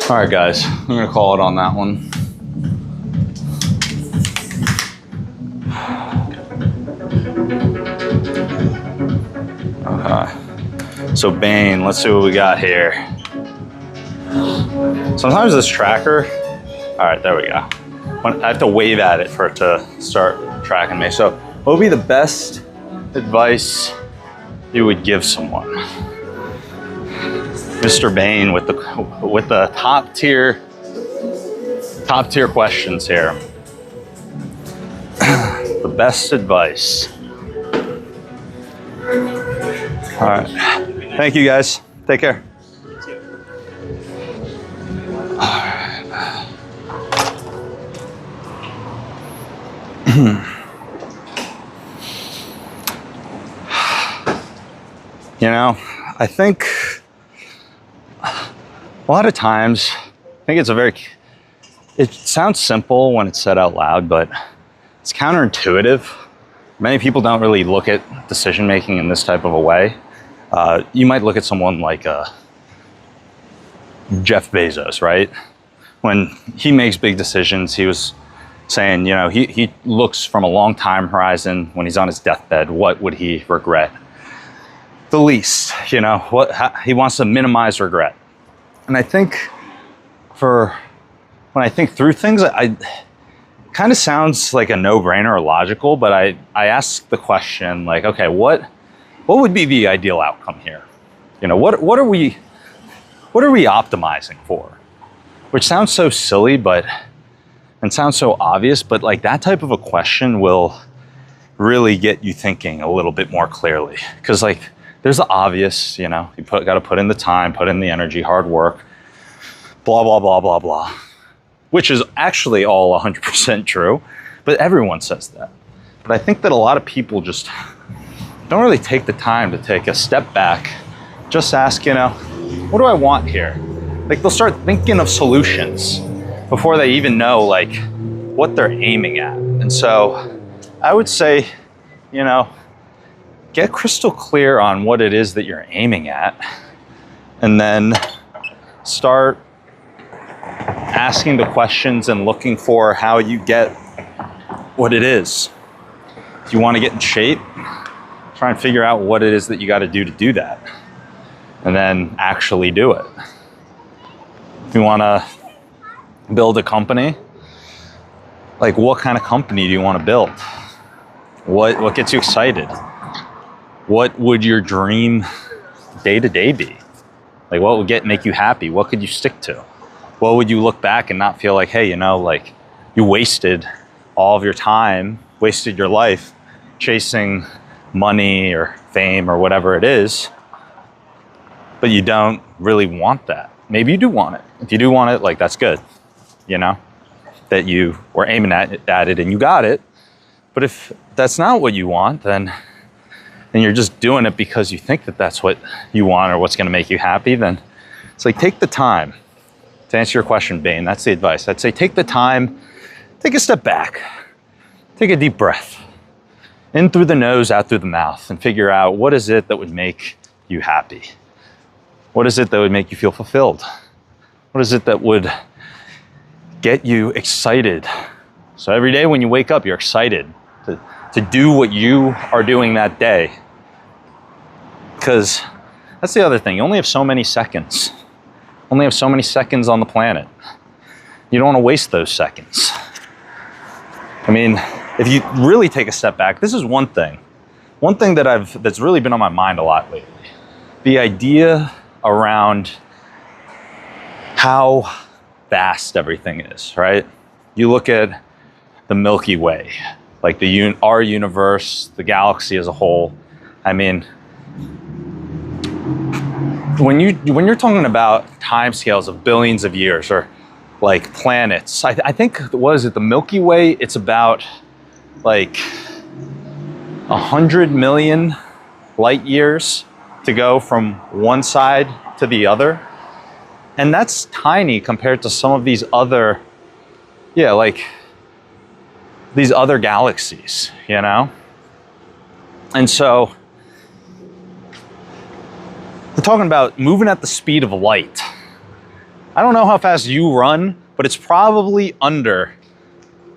All right, guys, I'm gonna call it on that one. Okay, so Bane, let's see what we got here. Sometimes this tracker, all right, there we go. I have to wave at it for it to start tracking me. So what would be the best advice you would give someone? Mr. Bane with the top tier questions here. The best advice. All right. Thank you guys. Take care. All right. You know, I think a lot of times, I think it sounds simple when it's said out loud, but it's counterintuitive. Many people don't really look at decision making in this type of a way. You might look at someone like Jeff Bezos, right? When he makes big decisions, he was saying, you know, he looks from a long time horizon. When he's on his deathbed, what would he regret the least? You know, he wants to minimize regret. And I think when I think through things, I kind of sounds like a no-brainer or logical, but I ask the question like, okay, what would be the ideal outcome here? You know, what are we optimizing for? Which sounds so silly, and sounds so obvious, but like that type of a question will really get you thinking a little bit more clearly. Because like there's the obvious, you know, got to put in the time, put in the energy, hard work. blah, blah, blah, blah, blah, which is actually all 100% true, but everyone says that. But I think that a lot of people just don't really take the time to take a step back, just ask, what do I want here? Like they'll start thinking of solutions before they even know like what they're aiming at. And so I would say, get crystal clear on what it is that you're aiming at, and then start asking the questions and looking for how you get what it is. If you want to get in shape, try and figure out what it is that you got to do that, and then actually do it. If you want to build a company, like what kind of company do you want to build? What gets you excited? What would your dream day-to-day be? Like what would make you happy? What could you stick to? What would you look back and not feel like, hey, like you wasted all of your time, wasted your life chasing money or fame or whatever it is, but you don't really want that. Maybe you do want it. If you do want it, like that's good, that you were aiming at it and you got it. But if that's not what you want, then you're just doing it because you think that that's what you want or what's going to make you happy, then it's like take the time. To answer your question, Bane, that's the advice. I'd say take the time, take a step back, take a deep breath, in through the nose, out through the mouth, and figure out what is it that would make you happy? What is it that would make you feel fulfilled? What is it that would get you excited? So every day when you wake up, you're excited to do what you are doing that day. Because that's the other thing. You only have so many seconds. Only have so many seconds on the planet. You don't want to waste those seconds. I mean, if you really take a step back, this is one thing. One thing that's really been on my mind a lot lately. The idea around how vast everything is, right? You look at the Milky Way, like our universe, the galaxy as a whole. I mean, when you're talking about timescales of billions of years or like planets, I think, what is it, the Milky Way, it's about like 100 million light years to go from one side to the other. And that's tiny compared to some of these other, these other galaxies, And so we're talking about moving at the speed of light. I don't know how fast you run, but it's probably under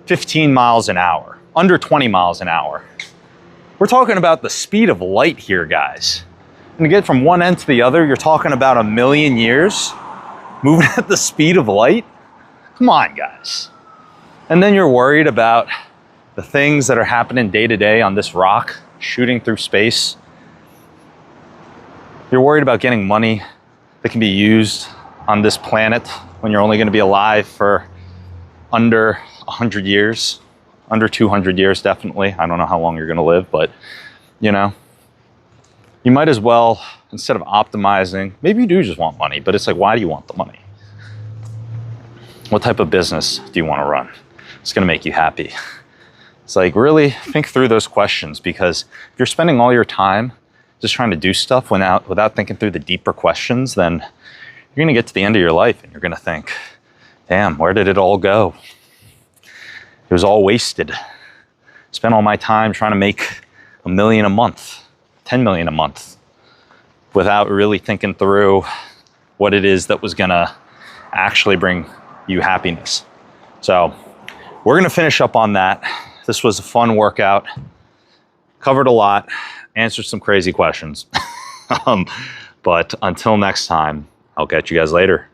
15 miles an hour, under 20 miles an hour. We're talking about the speed of light here, guys. And to get from one end to the other, you're talking about 1 million years moving at the speed of light. Come on, guys. And then you're worried about the things that are happening day to day on this rock, shooting through space. You're worried about getting money that can be used on this planet when you're only going to be alive for under 100 years, under 200 years, definitely. I don't know how long you're going to live, but you might as well, instead of optimizing, maybe you do just want money, but it's like, why do you want the money? What type of business do you want to run? It's going to make you happy. It's like, really think through those questions, because if you're spending all your time just trying to do stuff without thinking through the deeper questions, then you're going to get to the end of your life and you're going to think, damn, where did it all go? It was all wasted. Spent all my time trying to make $1 million a month, 10 million a month, without really thinking through what it is that was going to actually bring you happiness. So we're going to finish up on that. This was a fun workout. Covered a lot, answered some crazy questions. But until next time, I'll catch you guys later.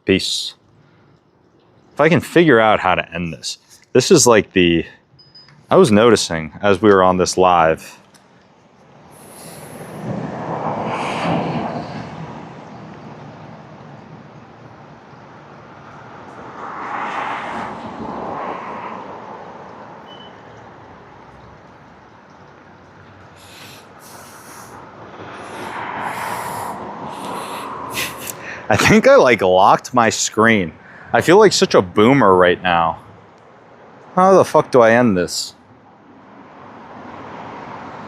Peace. If I can figure out how to end this. This is like I was noticing as we were on this live, I think I like locked my screen. I feel like such a boomer right now. How the fuck do I end this?